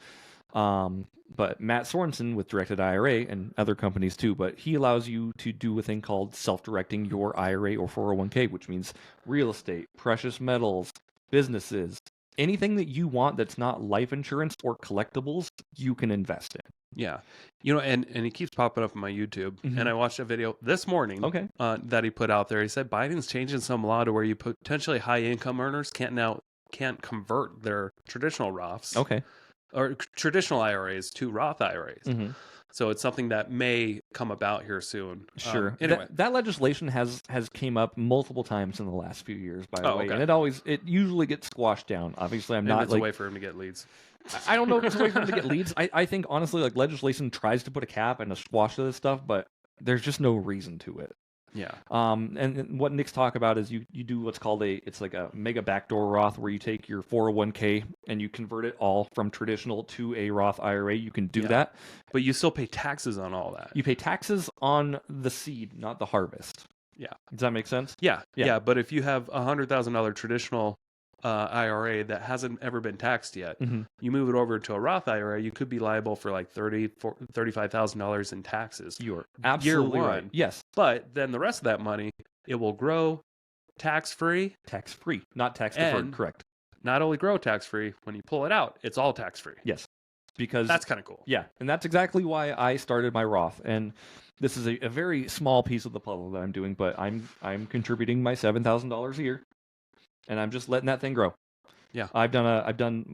But Matt Sorensen with Directed IRA and other companies too, but he allows you to do a thing called self-directing your IRA or 401k, which means real estate, precious metals, businesses, anything that you want that's not life insurance or collectibles, you can invest in. Yeah. And he keeps popping up on my YouTube. And I watched a video this morning that he put out there. He said Biden's changing some law to where you potentially high income earners can't convert their traditional Roths or traditional IRAs to Roth IRAs. So it's something that may come about here soon. Sure. Anyway, that legislation has came up multiple times in the last few years, by the way, okay. and it usually gets squashed down. Obviously, it's a way for him to get leads. I don't know if it's a way for him to get leads. I think honestly, like legislation tries to put a cap and a squash to this stuff, but there's just no reason to it. Yeah. And what Nick's talk about is you do what's called it's like a mega backdoor Roth, where you take your 401k and you convert it all from traditional to a Roth IRA. You can do that, but you still pay taxes on all that. You pay taxes on the seed, not the harvest. Yeah. Does that make sense? Yeah. But if you have $100,000 traditional IRA that hasn't ever been taxed yet, you move it over to a Roth IRA, you could be liable for like $35,000 in taxes. You're absolutely year one. Right. Yes. But then the rest of that money, it will grow tax-free. Tax-free, not tax-deferred, correct. Not only grow tax-free, when you pull it out, it's all tax-free. Yes. Because that's kind of cool. Yeah. And that's exactly why I started my Roth. And this is a very small piece of the puzzle that I'm doing, but I'm contributing my $7,000 a year. And I'm just letting that thing grow. Yeah. I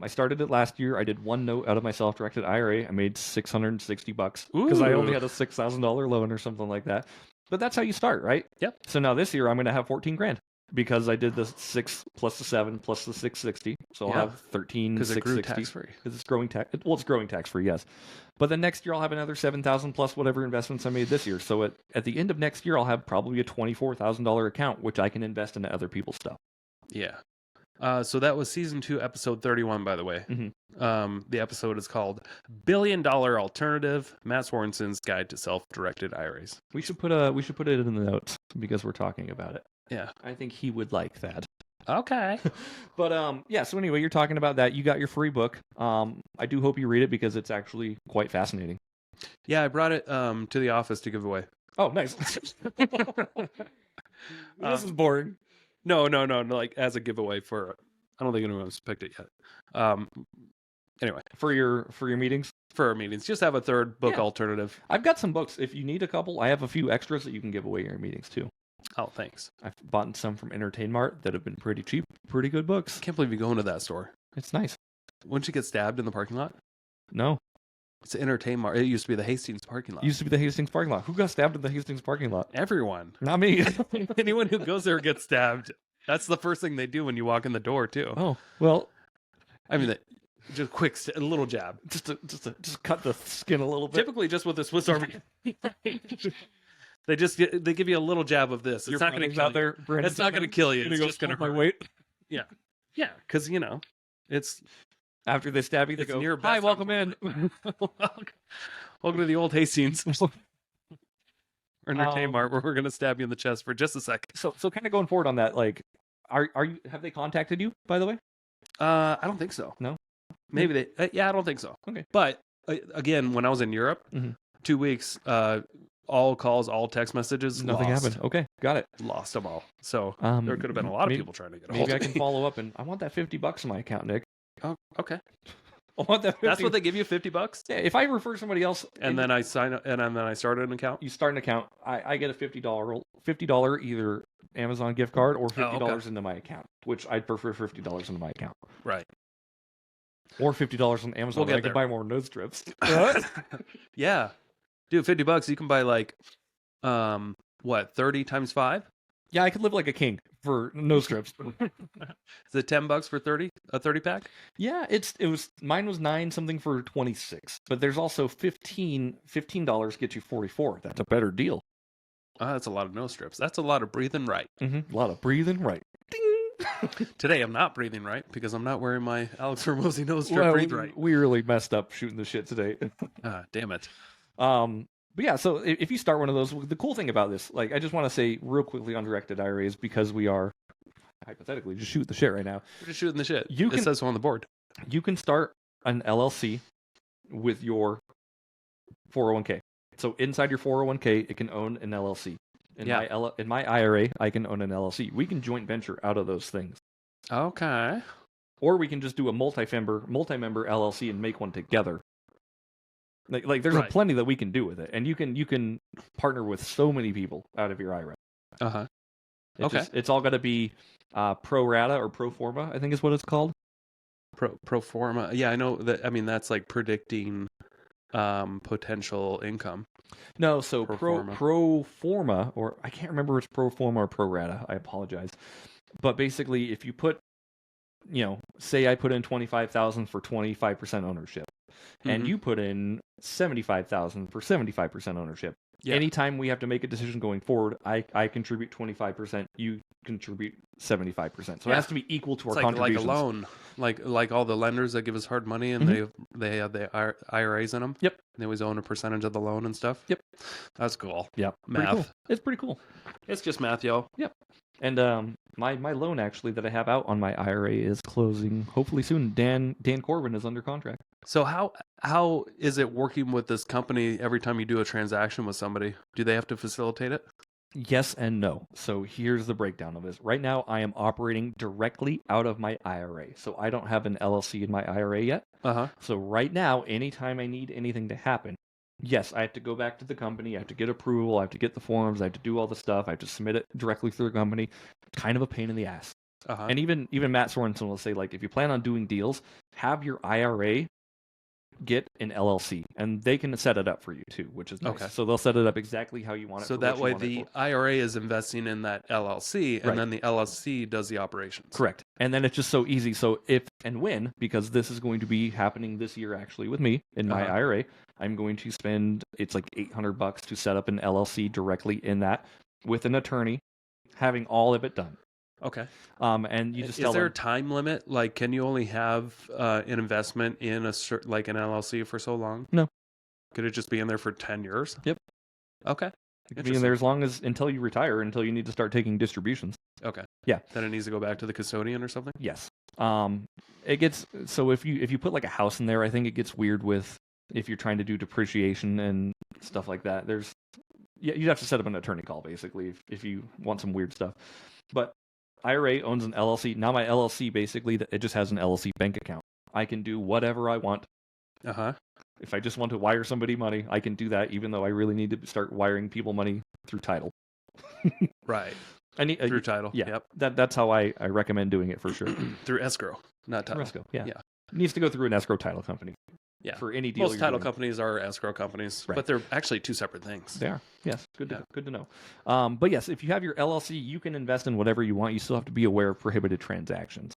started it last year. I did one note out of my self-directed IRA. I made $660 because I only had a $6,000 loan or something like that. But that's how you start, right? Yep. So now this year I'm going to have 14 grand because I did the 6 plus the 7 plus the 660. So I'll have 13 because it grew 660 tax-free. Because it's growing it's growing tax-free, yes. But then next year I'll have another 7,000 plus whatever investments I made this year. So at the end of next year I'll have probably a $24,000 account which I can invest into other people's stuff. Yeah. So that was season 2, episode 31, by the way. The episode is called $1 Billion Alternative: Matt Sorensen's Guide to Self-Directed IRAs. We should put it in the notes because we're talking about it. Yeah. I think he would like that. Okay. But yeah, so anyway, you're talking about that. You got your free book. I do hope you read it because it's actually quite fascinating. Yeah, I brought it to the office to give away. Oh, nice. This is boring. No, like as a giveaway for, I don't think anyone's picked it yet. Anyway. For your meetings? For our meetings. Just have a third book alternative. I've got some books. If you need a couple, I have a few extras that you can give away in your meetings too. Oh, thanks. I've bought some from Entertain Mart that have been pretty cheap, pretty good books. I can't believe you go into that store. It's nice. Wouldn't you get stabbed in the parking lot? No. It's Entertain Mart. It used to be the Hastings parking lot. Used to be the Hastings parking lot. Who got stabbed in the Hastings parking lot? Everyone. Not me. Anyone who goes there gets stabbed. That's the first thing they do when you walk in the door, too. Oh, well. I mean, just a little jab. Just cut the skin a little bit. Typically just with a Swiss Army. They give you a little jab of this. It's not going to kill you. It's not going to kill you. It's just going to hurt. My weight. Yeah. Yeah, because, it's... After they stab you, they go, "Hi, welcome in." Welcome to the old Hastings. Or Entertain Mart, where we're going to stab you in the chest for just a sec. So kind of going forward on that, like, are you? Have they contacted you, by the way? I don't think so. No? Maybe they... yeah, I don't think so. Okay. But, again, when I was in Europe, 2 weeks... all calls, all text messages. Nothing happened. Okay, got it. Lost them all. So there could have been a lot of people trying to get a hold of me. Maybe I can follow up and I want that $50 in my account, Nick. Oh, okay. I want that 50. That's what they give you, $50. Yeah, if I refer somebody else, And then I sign up, and then I start an account. you start an account. I get a $50 either Amazon gift card or $50 into my account, which I'd prefer $50 into my account. Right. Or $50 on Amazon. I can buy more nose strips. Yeah, dude, $50. You can buy like, 30 times 5? Yeah, I could live like a king for nose strips. Is it $10 for 30? A 30 pack? Yeah, mine was 9 something for 26, but there's also $15 get you 44. That's a better deal. That's a lot of nose strips. That's a lot of breathing right. Mm-hmm. A lot of breathing right. Ding! Today I'm not breathing right because I'm not wearing my Alex Hormozy nose strip. Breathe right. We really messed up shooting the shit today. Damn it. But yeah, so if you start one of those, the cool thing about this, like, I just want to say real quickly on directed IRAs, because we are hypothetically just shooting the shit right now. We're just shooting the shit. It says so on the board. You can start an LLC with your 401k. So inside your 401k, it can own an LLC. In my IRA, I can own an LLC. We can joint venture out of those things. Okay. Or we can just do a multi-member LLC and make one together. Like there's plenty that we can do with it, and you can partner with so many people out of your IRA. It's all got to be pro rata or pro forma, I think is what it's called. Pro forma. Yeah, I know that. I mean, that's like predicting potential income. No, so pro forma, or I can't remember if it's pro forma or pro rata. I apologize, but basically, if you put, say I put in 25,000 for 25% ownership. And you put in 75,000 for 75% ownership. Yeah. Anytime we have to make a decision going forward, I contribute 25%, you contribute 75%. So it has to be equal to our contributions. Like a loan, like all the lenders that give us hard money, and they have the IRAs in them. Yep. And they always own a percentage of the loan and stuff. Yep. That's cool. Yep. Math. Cool. It's pretty cool. It's just math, yo. Yep. And my loan actually that I have out on my IRA is closing hopefully soon. Dan Corbin is under contract. So how is it working with this company every time you do a transaction with somebody? Do they have to facilitate it? Yes and no. So here's the breakdown of this. Right now, I am operating directly out of my IRA. So I don't have an LLC in my IRA yet. So right now, anytime I need anything to happen, yes, I have to go back to the company. I have to get approval. I have to get the forms. I have to do all the stuff. I have to submit it directly through the company. Kind of a pain in the ass. And even Matt Sorensen will say, like, if you plan on doing deals, have your IRA get an LLC, and they can set it up for you too, which is nice. Okay. So they'll set it up exactly how you want it. So that way the IRA is investing in that LLC, and then the LLC does the operations. Correct. And then it's just so easy. So if and when, because this is going to be happening this year actually with me in my IRA, I'm going to spend, it's like $800 to set up an LLC directly in that with an attorney, having all of it done. Okay. And you just is there a time limit? Like, can you only have an investment in an LLC for so long? No. Could it just be in there for 10 years? Yep. Okay. It could be in there as long as until you retire, until you need to start taking distributions. Okay. Yeah. Then it needs to go back to the custodian or something? Yes. It gets, so if you put like a house in there, I think it gets weird with if you're trying to do depreciation and stuff like that. You'd have to set up an attorney call basically if you want some weird stuff. But IRA owns an LLC. Now my LLC, basically, it just has an LLC bank account. I can do whatever I want. If I just want to wire somebody money, I can do that, even though I really need to start wiring people money through title. Right. Through title. Yeah. Yep. That's how I recommend doing it for sure. Through escrow, not title. Escrow, yeah. It needs to go through an escrow title company. Yeah. For any deal. Most title companies are escrow companies, but they're actually two separate things. They are. Yes. Good to know. But yes, if you have your LLC, you can invest in whatever you want. You still have to be aware of prohibited transactions.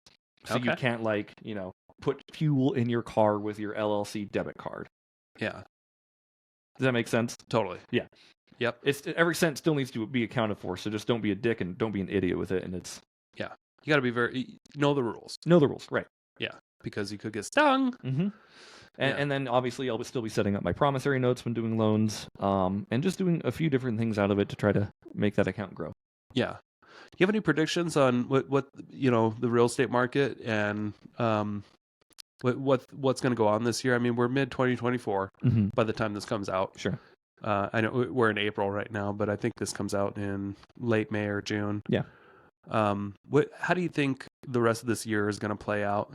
So you can't put fuel in your car with your LLC debit card. Yeah. Does that make sense? Totally. Yeah. Yep. Every cent still needs to be accounted for. So just don't be a dick and don't be an idiot with it. And it's you got to be know the rules. Know the rules, right? Yeah, because you could get stung. Mm-hmm. And then obviously I'll still be setting up my promissory notes when doing loans, and just doing a few different things out of it to try to make that account grow. Yeah. Do you have any predictions on what the real estate market and what's going to go on this year? I mean, we're mid 2024 by the time this comes out. Sure. I know we're in April right now, but I think this comes out in late May or June. Yeah. How do you think the rest of this year is going to play out?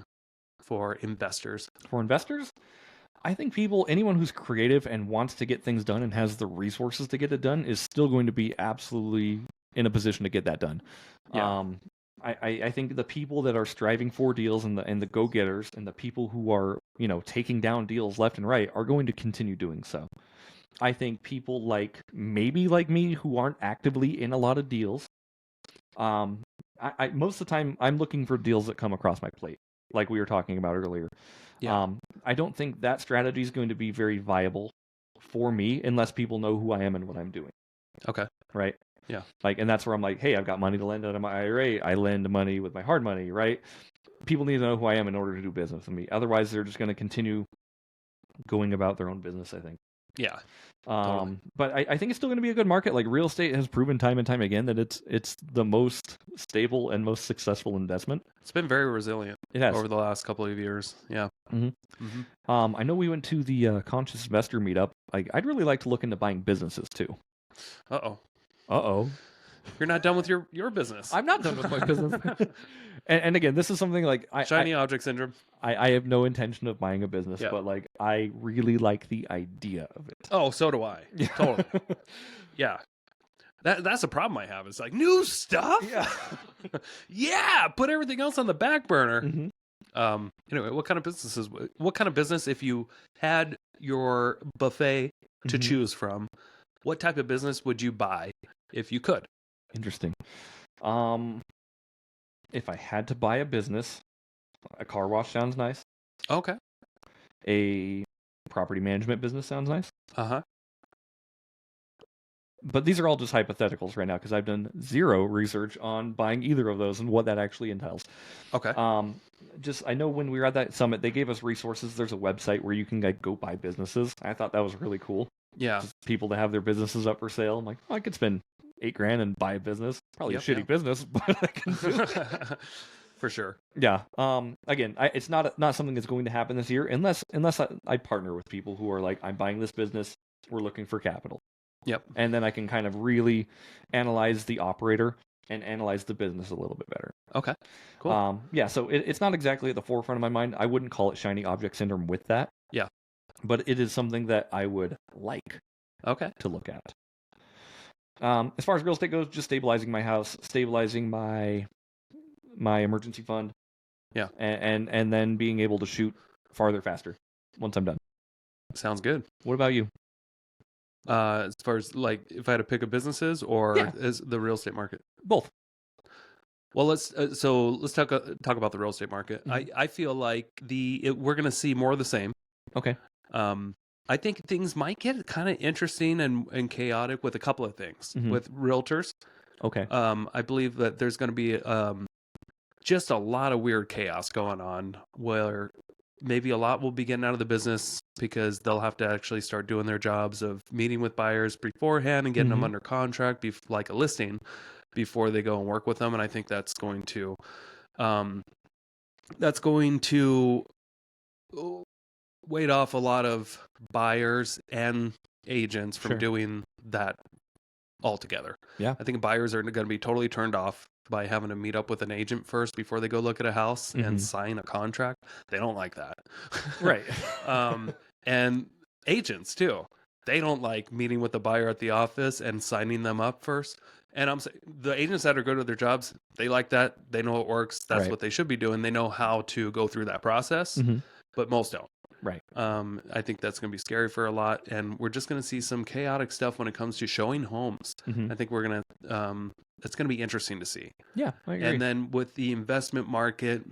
for investors? For investors, I think anyone who's creative and wants to get things done and has the resources to get it done is still going to be absolutely in a position to get that done. Yeah. I think the people that are striving for deals and the go-getters and the people who are, taking down deals left and right are going to continue doing so. I think people maybe like me who aren't actively in a lot of deals, I most of the time I'm looking for deals that come across my plate, like we were talking about earlier. Yeah. I don't think that strategy is going to be very viable for me unless people know who I am and what I'm doing. Okay. Right? Yeah. And that's where I'm like, hey, I've got money to lend out of my IRA. I lend money with my hard money, right? People need to know who I am in order to do business with me. Otherwise, they're just going to continue going about their own business, I think. Yeah. Totally. But I think it's still going to be a good market. Like real estate has proven time and time again that it's the most stable and most successful investment. It's been very resilient. It has over the last couple of years. Yeah. Mm-hmm. Mm-hmm. I know we went to the Conscious Investor meetup. I'd really like to look into buying businesses too. Uh-oh. You're not done with your business. I'm not done with my business. and again, this is something like shiny object syndrome. I have no intention of buying a business, Yeah. but I really like the idea of it. Oh, so do I. Yeah. Totally. Yeah. That's a problem I have. It's like new stuff. Yeah. Yeah. Put everything else on the back burner. Mm-hmm. Anyway, what kind of business, if you had your buffet to Mm-hmm. choose from, what type of business would you buy if you could? Interesting. If I had to buy a business, a car wash sounds nice. Okay. A property management business sounds nice. Uh-huh. But these are all just hypotheticals right now because I've done zero research on buying either of those and what that actually entails. Okay. I know when we were at that summit, they gave us resources. There's a website where you can go buy businesses. I thought that was really cool. Yeah. Just people to have their businesses up for sale. I'm like, I could spend $8,000 and buy a business. Probably a shitty business, but I can do it. For sure. Yeah. Again, it's not something that's going to happen this year unless I partner with people who are like, I'm buying this business. We're looking for capital. Yep. And then I can kind of really analyze the operator and analyze the business a little bit better. Okay. Cool. Yeah. So it's not exactly at the forefront of my mind. I wouldn't call it shiny object syndrome with that. Yeah. But it is something that I would like. Okay. To look at. As far as real estate goes, just stabilizing my house, stabilizing my emergency fund. Yeah. And then being able to shoot farther faster once I'm done. Sounds good. What about you? As far as if I had to pick a businesses or is the real estate market? Both. Well, let's talk about the real estate market. Mm-hmm. I feel like we're going to see more of the same. Okay. I think things might get kind of interesting and chaotic with a couple of things with realtors. Okay. I believe that there's going to be just a lot of weird chaos going on where maybe a lot will be getting out of the business because they'll have to actually start doing their jobs of meeting with buyers beforehand and getting them under contract, like a listing, before they go and work with them. And I think that's going to weight off a lot of buyers and agents from doing that altogether. Yeah. I think buyers are going to be totally turned off by having to meet up with an agent first before they go look at a house and sign a contract. They don't like that. Right. And agents too. They don't like meeting with the buyer at the office and signing them up first. And I'm saying the agents that are good at their jobs, they like that. They know it works. That's what they should be doing. They know how to go through that process, but most don't. Right. I think that's going to be scary for a lot. And we're just going to see some chaotic stuff when it comes to showing homes. I think we're going to, it's going to be interesting to see. Yeah, I agree. And then with the investment market,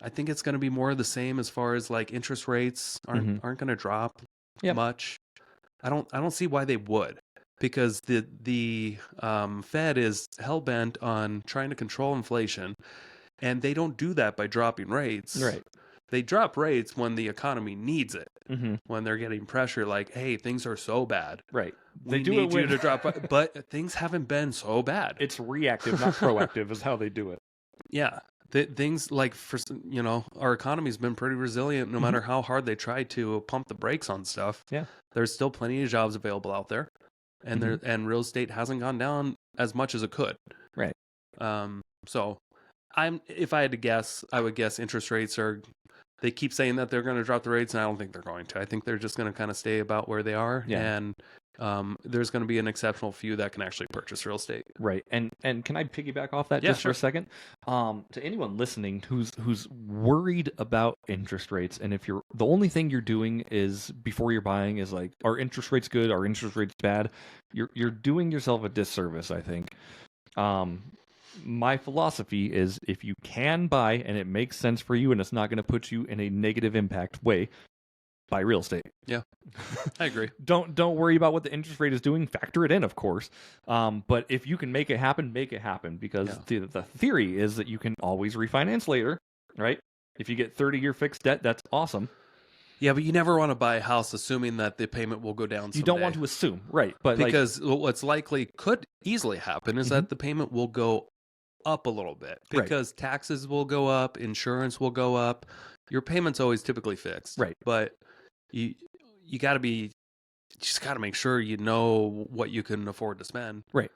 I think it's going to be more of the same as far as interest rates aren't going to drop much. I don't see why they would, because the Fed is hell bent on trying to control inflation, and they don't do that by dropping rates. Right. They drop rates when the economy needs it, when they're getting pressure like, hey, things are so bad. Right. We need you to drop, but things haven't been so bad. It's reactive, not proactive is how they do it. Yeah. Things our economy's been pretty resilient no matter how hard they try to pump the brakes on stuff. Yeah. There's still plenty of jobs available out there. And and real estate hasn't gone down as much as it could. Right. So if I had to guess, I would guess interest rates they keep saying that they're going to drop the rates, and I don't think they're going to. I think they're just going to kind of stay about where they are. Yeah. And there's going to be an exceptional few that can actually purchase real estate. Right. And can I piggyback off that Yeah, just for sure. a second? To anyone listening who's worried about interest rates, and if you're the only thing you're doing is before you're buying is like, are interest rates good? Are interest rates bad? You're doing yourself a disservice, I think. My philosophy is if you can buy and it makes sense for you and it's not going to put you in a negative impact way, buy real estate. Yeah, I agree. Don't worry about what the interest rate is doing. Factor it in, of course. But if you can make it happen, because the theory is that you can always refinance later, right? If you get 30-year fixed debt, that's awesome. Yeah, but you never want to buy a house assuming that the payment will go down someday. You don't want to assume, right? But because what's likely could easily happen is that the payment will go up a little bit because taxes will go up, insurance will go up. Your payment's always typically fixed, right? But you got to just got to make sure you know what you can afford to spend, right?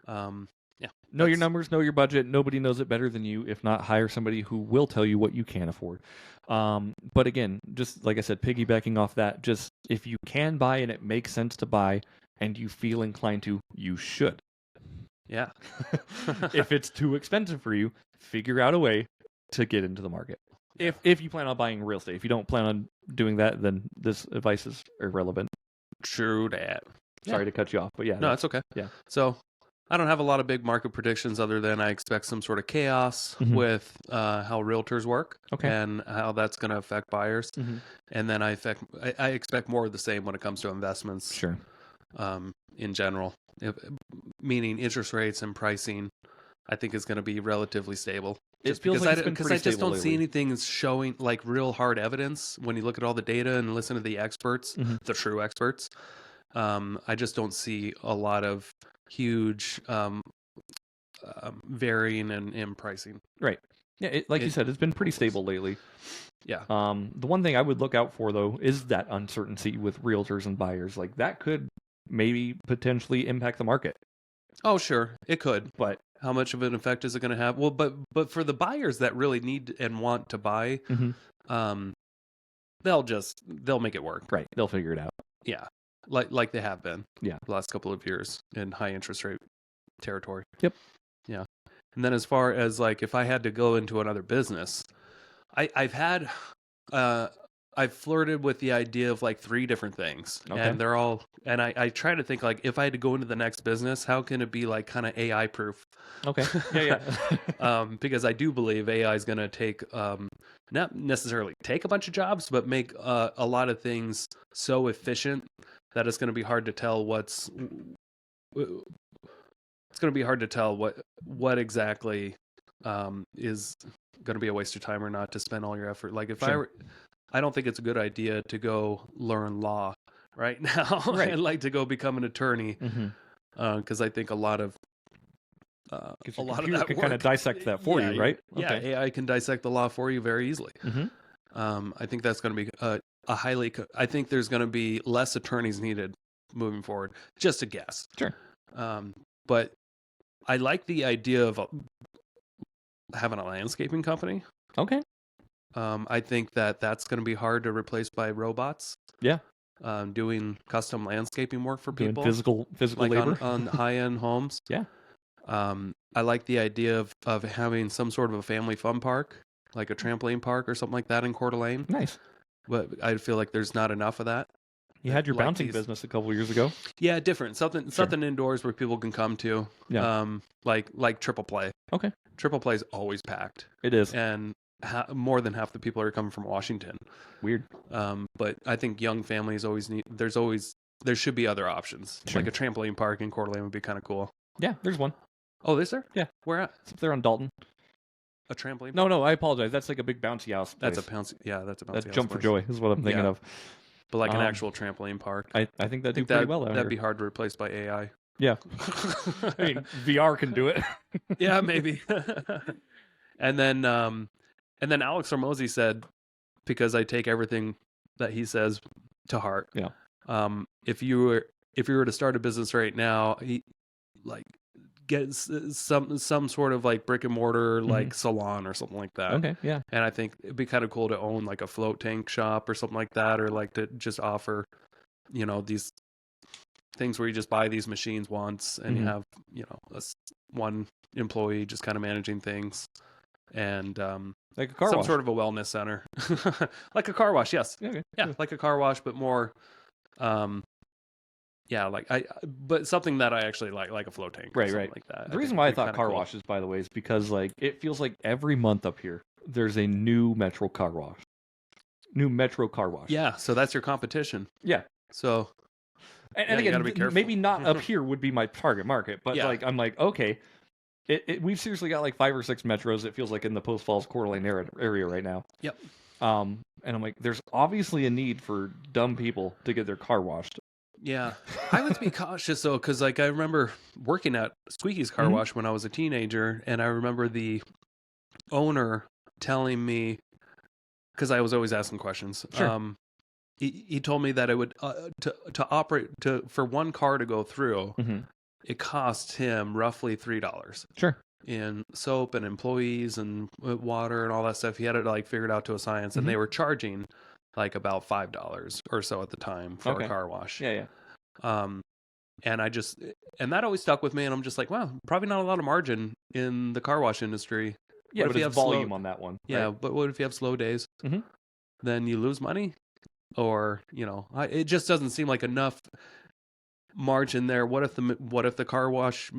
Yeah, know your numbers, know your budget. Nobody knows it better than you. If not, hire somebody who will tell you what you can afford. But again, just like I said, piggybacking off that, just if you can buy and it makes sense to buy and you feel inclined to, you should. Yeah. If it's too expensive for you, figure out a way to get into the market. If you plan on buying real estate. If you don't plan on doing that, then this advice is irrelevant. True that. Sorry to cut you off, but yeah. No, it's okay. Yeah. So I don't have a lot of big market predictions other than I expect some sort of chaos with how realtors work and how that's going to affect buyers. And then I expect more of the same when it comes to investments. Sure. In general, meaning interest rates and pricing, I think is going to be relatively stable. It feels because I just don't see anything showing like real hard evidence when you look at all the data and listen to the experts, the true experts. I just don't see a lot of huge varying in pricing. Right. Yeah, like you said, it's been pretty stable lately. Yeah. The one thing I would look out for, though, is that uncertainty with realtors and buyers. Like, that could maybe potentially impact the market. Oh, sure. It could. But how much of an effect is it going to have? Well, but for the buyers that really need and want to buy, they'll make it work. Right. They'll figure it out. Yeah. Like they have been. Yeah. The last couple of years in high interest rate territory. Yep. Yeah. And then as far as like if I had to go into another business, I've flirted with the idea of like 3 different things, and they're all. And I try to think like if I had to go into the next business, how can it be like kind of AI proof? Okay. Yeah. Because I do believe AI is going to take not necessarily take a bunch of jobs, but make a lot of things so efficient that it's going to be hard to tell It's going to be hard to tell what exactly is going to be a waste of time or not to spend all your effort. Like if I don't think it's a good idea to go learn law right now and like to go become an attorney because I think a lot of that can kind of dissect that for you, right? Yeah, AI can dissect the law for you very easily. I think that's going to be I think there's going to be less attorneys needed moving forward. Just a guess. Sure. But I like the idea of having a landscaping company. Okay. I think that's going to be hard to replace by robots. Yeah. Doing custom landscaping work for people. Doing physical like labor. on high-end homes. Yeah. I like the idea of having some sort of a family fun park, like a trampoline park or something like that in Coeur d'Alene. Nice. But I feel like there's not enough of that. You had your bouncing business a couple years ago. Yeah, different. Something indoors where people can come to. Yeah. Like Triple Play. Okay. Triple Play is always packed. It is. And more than half the people are coming from Washington. Weird. But I think young families there should be other options. Sure. Like a trampoline park in Coeur d'Alene would be kind of cool. Yeah, there's one. Oh, is there? Yeah. Where at? It's up there on Dalton. A trampoline? No, I apologize. That's like a big bouncy house place. That's a bouncy house. Jump for Joy is what I'm thinking of. But like an actual trampoline park. I think that'd do pretty well. That'd be hard to replace by AI. Yeah. I mean, VR can do it. Yeah, maybe. And then Alex Hormozy said, because I take everything that he says to heart. Yeah. If you were to start a business right now, get some sort of like brick and mortar like salon or something like that. Okay, yeah. And I think it'd be kind of cool to own like a float tank shop or something like that, or like to just offer, these things where you just buy these machines once and you have, one employee just kind of managing things, and like a car some wash. sort of a wellness center, like a car wash. Yes, Okay. yeah, like a car wash, but more, but something that I actually like a float tank, or something like that. The reason why I thought car washes, by the way, is because like it feels like every month up here there's a new metro car wash. Yeah, so that's your competition. Yeah. So, and again, maybe not up here would be my target market, but like I'm like, okay, we've seriously got like 5 or 6 metros. It feels like in the Post Falls Coeur d'Alene area right now. Yep. And I'm like, there's obviously a need for dumb people to get their car washed. Yeah, I would be cautious though, because like I remember working at Squeaky's Car Wash when I was a teenager, and I remember the owner telling me, because I was always asking questions. Sure. He told me that it would to operate for one car to go through, it cost him roughly $3. Sure. In soap and employees and water and all that stuff. He had it like figured out to a science, and they were charging like about $5 or so at the time for a car wash. Yeah. And that always stuck with me, and I'm just like, wow, probably not a lot of margin in the car wash industry. Yeah, but if you it's have volume on that one. Yeah, right? but what if you have slow days? Then you lose money, or it just doesn't seem like enough margin there. What if the car wash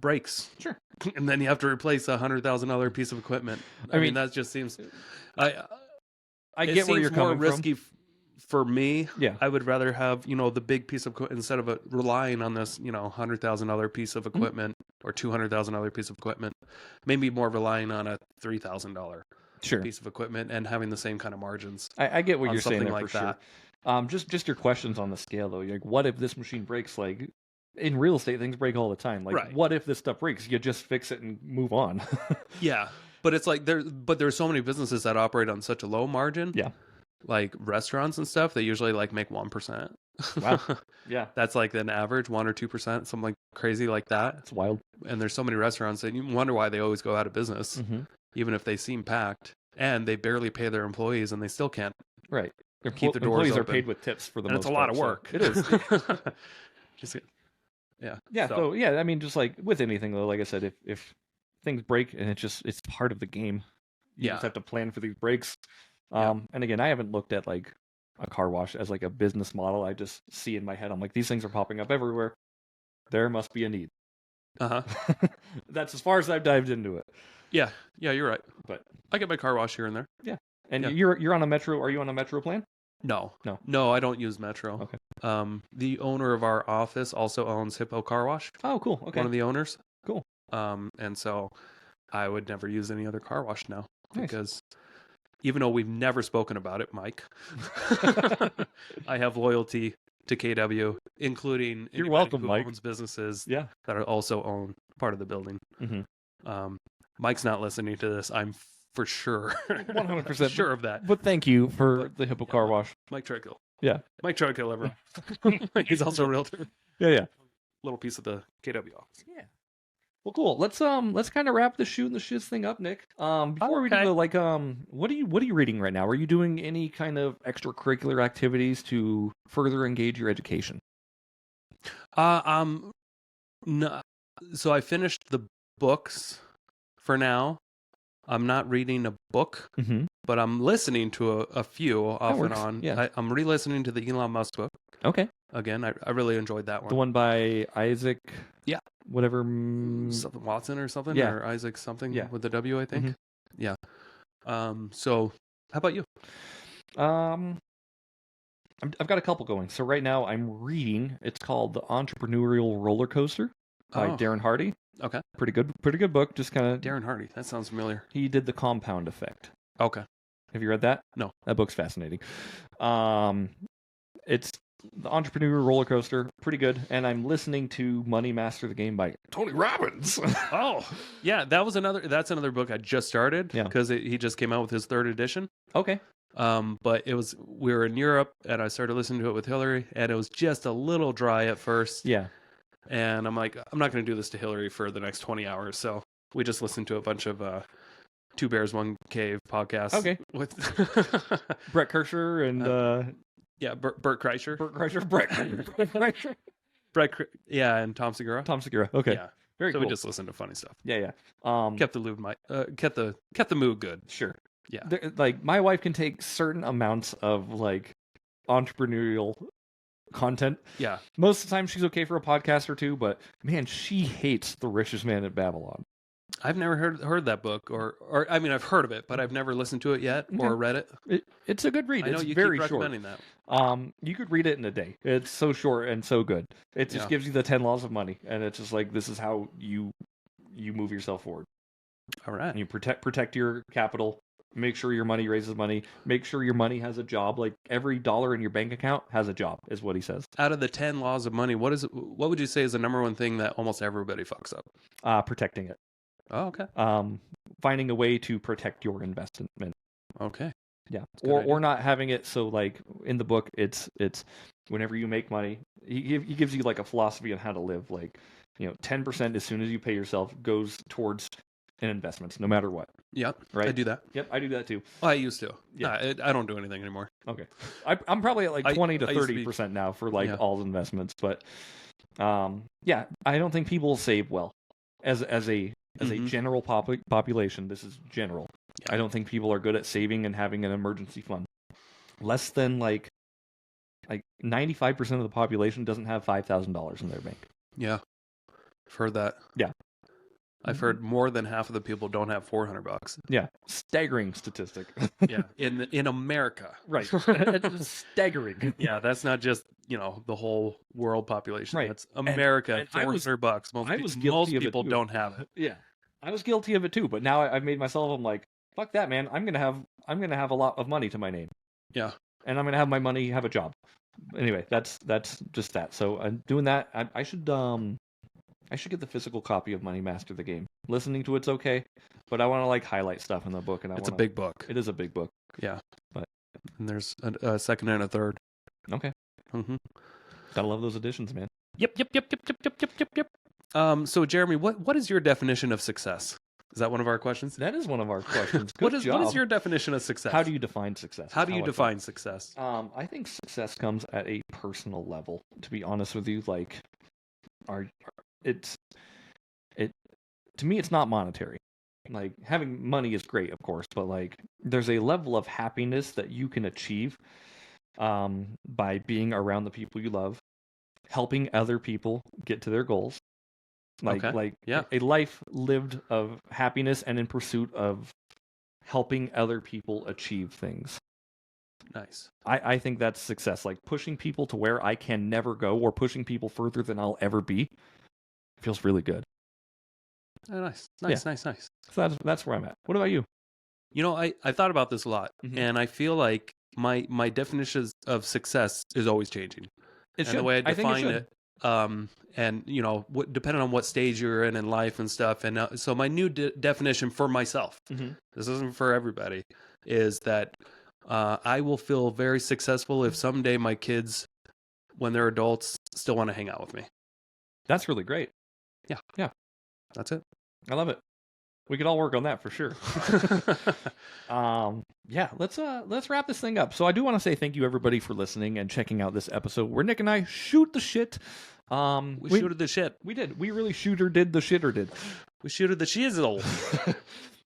breaks? Sure. And then you have to replace $100,000 piece of equipment. I mean, that just seems. I get where you're coming more risky for me. Yeah, I would rather have the big piece of instead of relying on this $100,000 piece of equipment or $200,000 piece of equipment. Maybe more relying on a $3,000 piece of equipment and having the same kind of margins. I get what you're saying there like for that. Sure. Just your questions on the scale though. Like, what if this machine breaks? Like in real estate, things break all the time. Like, what if this stuff breaks? You just fix it and move on. Yeah. But it's like there's so many businesses that operate on such a low margin. Yeah. Like restaurants and stuff, they usually like make 1%. Wow. Yeah. That's like an average 1 or 2%, something like crazy like that. It's wild. And there's so many restaurants that you wonder why they always go out of business, even if they seem packed, and they barely pay their employees, and they still can't. Right. Keep the doors employees open. Are paid with tips for the most part. It's a lot of work. So it is. Just yeah. Yeah. So yeah, I mean, just like with anything though, like I said, if things break and it's part of the game, you just have to plan for these breaks. And again, I haven't looked at like a car wash as like a business model. I just see in my head, I'm like, these things are popping up everywhere. There must be a need. That's as far as I've dived into it. Yeah, you're right. But I get my car wash here and there. Yeah. And you're on a metro. Are you on a metro plan? No, I don't use Metro. Okay. The owner of our office also owns Hippo Car Wash. Oh, cool. Okay. One of the owners. Cool. And so I would never use any other car wash now because Nice. even though we've never spoken about it, Mike, I have loyalty to KW, including You're welcome, who Mike. owns businesses Yeah. that are also own part of the building. Mike's not listening to this. I'm for sure 100% sure of that. But thank you for the Hippo Car Wash. Mike Trickle. Yeah. Mike Trickle, everyone. He's also a realtor. Yeah. Little piece of the KW office. Yeah. Well, cool. Let's kind of wrap the shooting the shiz thing up, Nick. Before we do the what are you reading right now? Are you doing any kind of extracurricular activities to further engage your education? No. So I finished the books for now. I'm not reading a book, but I'm listening to a few off and on. Yeah. I'm re-listening to the Elon Musk book. Okay. Again, I really enjoyed that one. The one by Isaac. Yeah. Whatever. Something Watson or something. Yeah. Or Isaac something. Yeah. With the W, I think. Yeah. So how about you? I've got a couple going. So right now I'm reading. It's called The Entrepreneurial Roller Coaster by Darren Hardy. Okay. Pretty good book. Just kind of Darren Hardy. That sounds familiar. He did The Compound Effect. Okay. Have you read that? No. That book's fascinating. It's The Entrepreneurial Roller Coaster. Pretty good. And I'm listening to Money Master the Game by Tony Robbins. Oh, yeah. That's another book I just started. Yeah. Because he just came out with his 3rd edition. Okay. But we were in Europe and I started listening to it with Hillary and it was just a little dry at first. Yeah. And I'm like, I'm not going to do this to Hillary for the next 20 hours. So we just listened to a bunch of Two Bears, One Cave podcasts. Okay. With Brett Kirscher and Bert Kreischer. Brett Kreischer. And Tom Segura. Tom Segura. Okay. Yeah. Very So cool. we just listened to funny stuff. Yeah. Kept the mood good. Sure. Yeah. Like my wife can take certain amounts of like entrepreneurial content. Yeah. Most of the time she's okay for a podcast or two, but man, she hates The Richest Man in Babylon. I've never heard that book, or I mean, I've heard of it, but I've never listened to it yet or read it. It's a good read. I know it's you very keep short. recommending that. You could read it in a day. It's so short and so good. It just gives you the 10 laws of money, and it's just like this is how you move yourself forward. All right. And you protect your capital. Make sure your money raises money. Make sure your money has a job. Like every dollar in your bank account has a job, is what he says. Out of the 10 laws of money, what would you say is the number one thing that almost everybody fucks up? Protecting it. Oh, okay. Finding a way to protect your investment. Okay. Yeah. Or not having it so like in the book it's whenever you make money, he gives you like a philosophy on how to live. Like, 10% as soon as you pay yourself goes towards an investment, no matter what. Yep. Right. I do that. Yep, I do that too. Well, I used to. Yeah. I don't do anything anymore. Okay. I'm probably at like 20 to I used to be- 30% now for like all investments, but I don't think people save well as a general population. This is general. I don't think people are good at saving and having an emergency fund. Less than like 95% of the population doesn't have $5,000 in their bank. Yeah. I've heard that. Yeah. I've heard more than half of the people don't have $400. Yeah. Staggering statistic. Yeah. In America. Right. Staggering. Yeah, that's not just, the whole world population. Right. That's America. And $400. Most people don't have it. Yeah. I was guilty of it too, but now I've made myself, I'm like, fuck that, man. I'm gonna have a lot of money to my name. Yeah. And I'm gonna have my money have a job. Anyway, that's just that. So I'm doing that. I should get the physical copy of Money Master the Game. Listening to it's okay, but I want to like highlight stuff in the book, and It's a big book. It is a big book. Yeah. But and there's a second and a third. Okay. Mm-hmm. Gotta love those editions, man. Yep. So Jeremy, what is your definition of success? Is that one of our questions? That is one of our questions. What is your definition of success? How do you define success? How do you define success? I think success comes at a personal level. To be honest with you, like, to me, it's not monetary. Like, having money is great, of course, but like, there's a level of happiness that you can achieve by being around the people you love, helping other people get to their goals. A life lived of happiness and in pursuit of helping other people achieve things. Nice. I think that's success. Like pushing people to where I can never go, or pushing people further than I'll ever be, feels really good. Oh, nice. So that's where I'm at. What about you? I thought about this a lot, Mm-hmm. and I feel like my definition of success is always changing. The way I define it. And depending on what stage you're in life and stuff. And so my new definition for myself, this isn't for everybody, is that I will feel very successful if someday my kids, when they're adults, still want to hang out with me. That's really great. Yeah. That's it. I love it. We could all work on that for sure. Let's wrap this thing up. So I do want to say thank you everybody for listening and checking out this episode where Nick and I shoot the shit. We shooted the shit. We did. We really did the shitter did. We shooted the shizzle.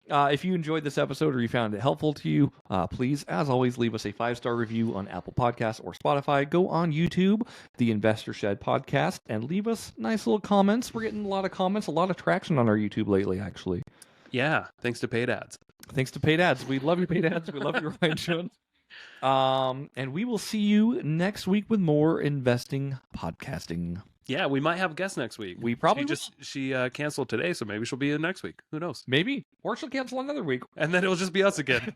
If you enjoyed this episode or you found it helpful to you, please, as always, leave us a 5-star review on Apple Podcasts or Spotify. Go on YouTube, the Investor Shed Podcast, and leave us nice little comments. We're getting a lot of comments, a lot of traction on our YouTube lately, actually. Yeah, thanks to paid ads. We love your paid ads. We love your Ryan Jones. And we will see you next week with more investing podcasting. Yeah, we might have a guest next week. We probably she canceled today, so maybe she'll be in next week. Who knows? Maybe. Or she'll cancel another week. And then it'll just be us again.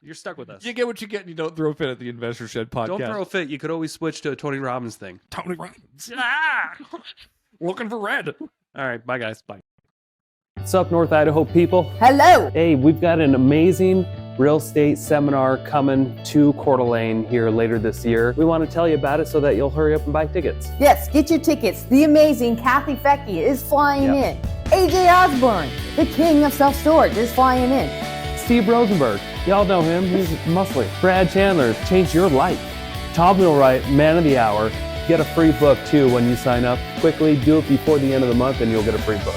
You're stuck with us. You get what you get and you don't throw a fit at the Investor Shed Podcast. Don't throw a fit. You could always switch to a Tony Robbins thing. Tony Robbins. Looking for red. All right. Bye, guys. Bye. What's up, North Idaho people? Hello. Hey, we've got an amazing real estate seminar coming to Coeur d'Alene here later this year. We want to tell you about it so that you'll hurry up and buy tickets. Yes, get your tickets. The amazing Kathy Fecky is flying in. AJ Osborne, the king of self-storage, is flying in. Steve Rosenberg, y'all know him, he's muscly. Brad Chandler, changed your life. Tom Wheelwright, man of the hour. Get a free book too when you sign up. Quickly, do it before the end of the month and you'll get a free book.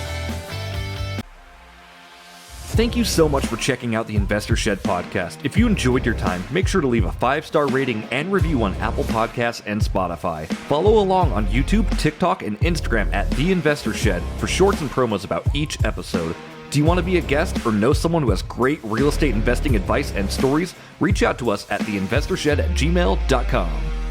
Thank you so much for checking out the Investor Shed podcast. If you enjoyed your time, make sure to leave a 5-star rating and review on Apple Podcasts and Spotify. Follow along on YouTube, TikTok, and Instagram at The Investor Shed for shorts and promos about each episode. Do you want to be a guest or know someone who has great real estate investing advice and stories? Reach out to us at theinvestorshed@gmail.com.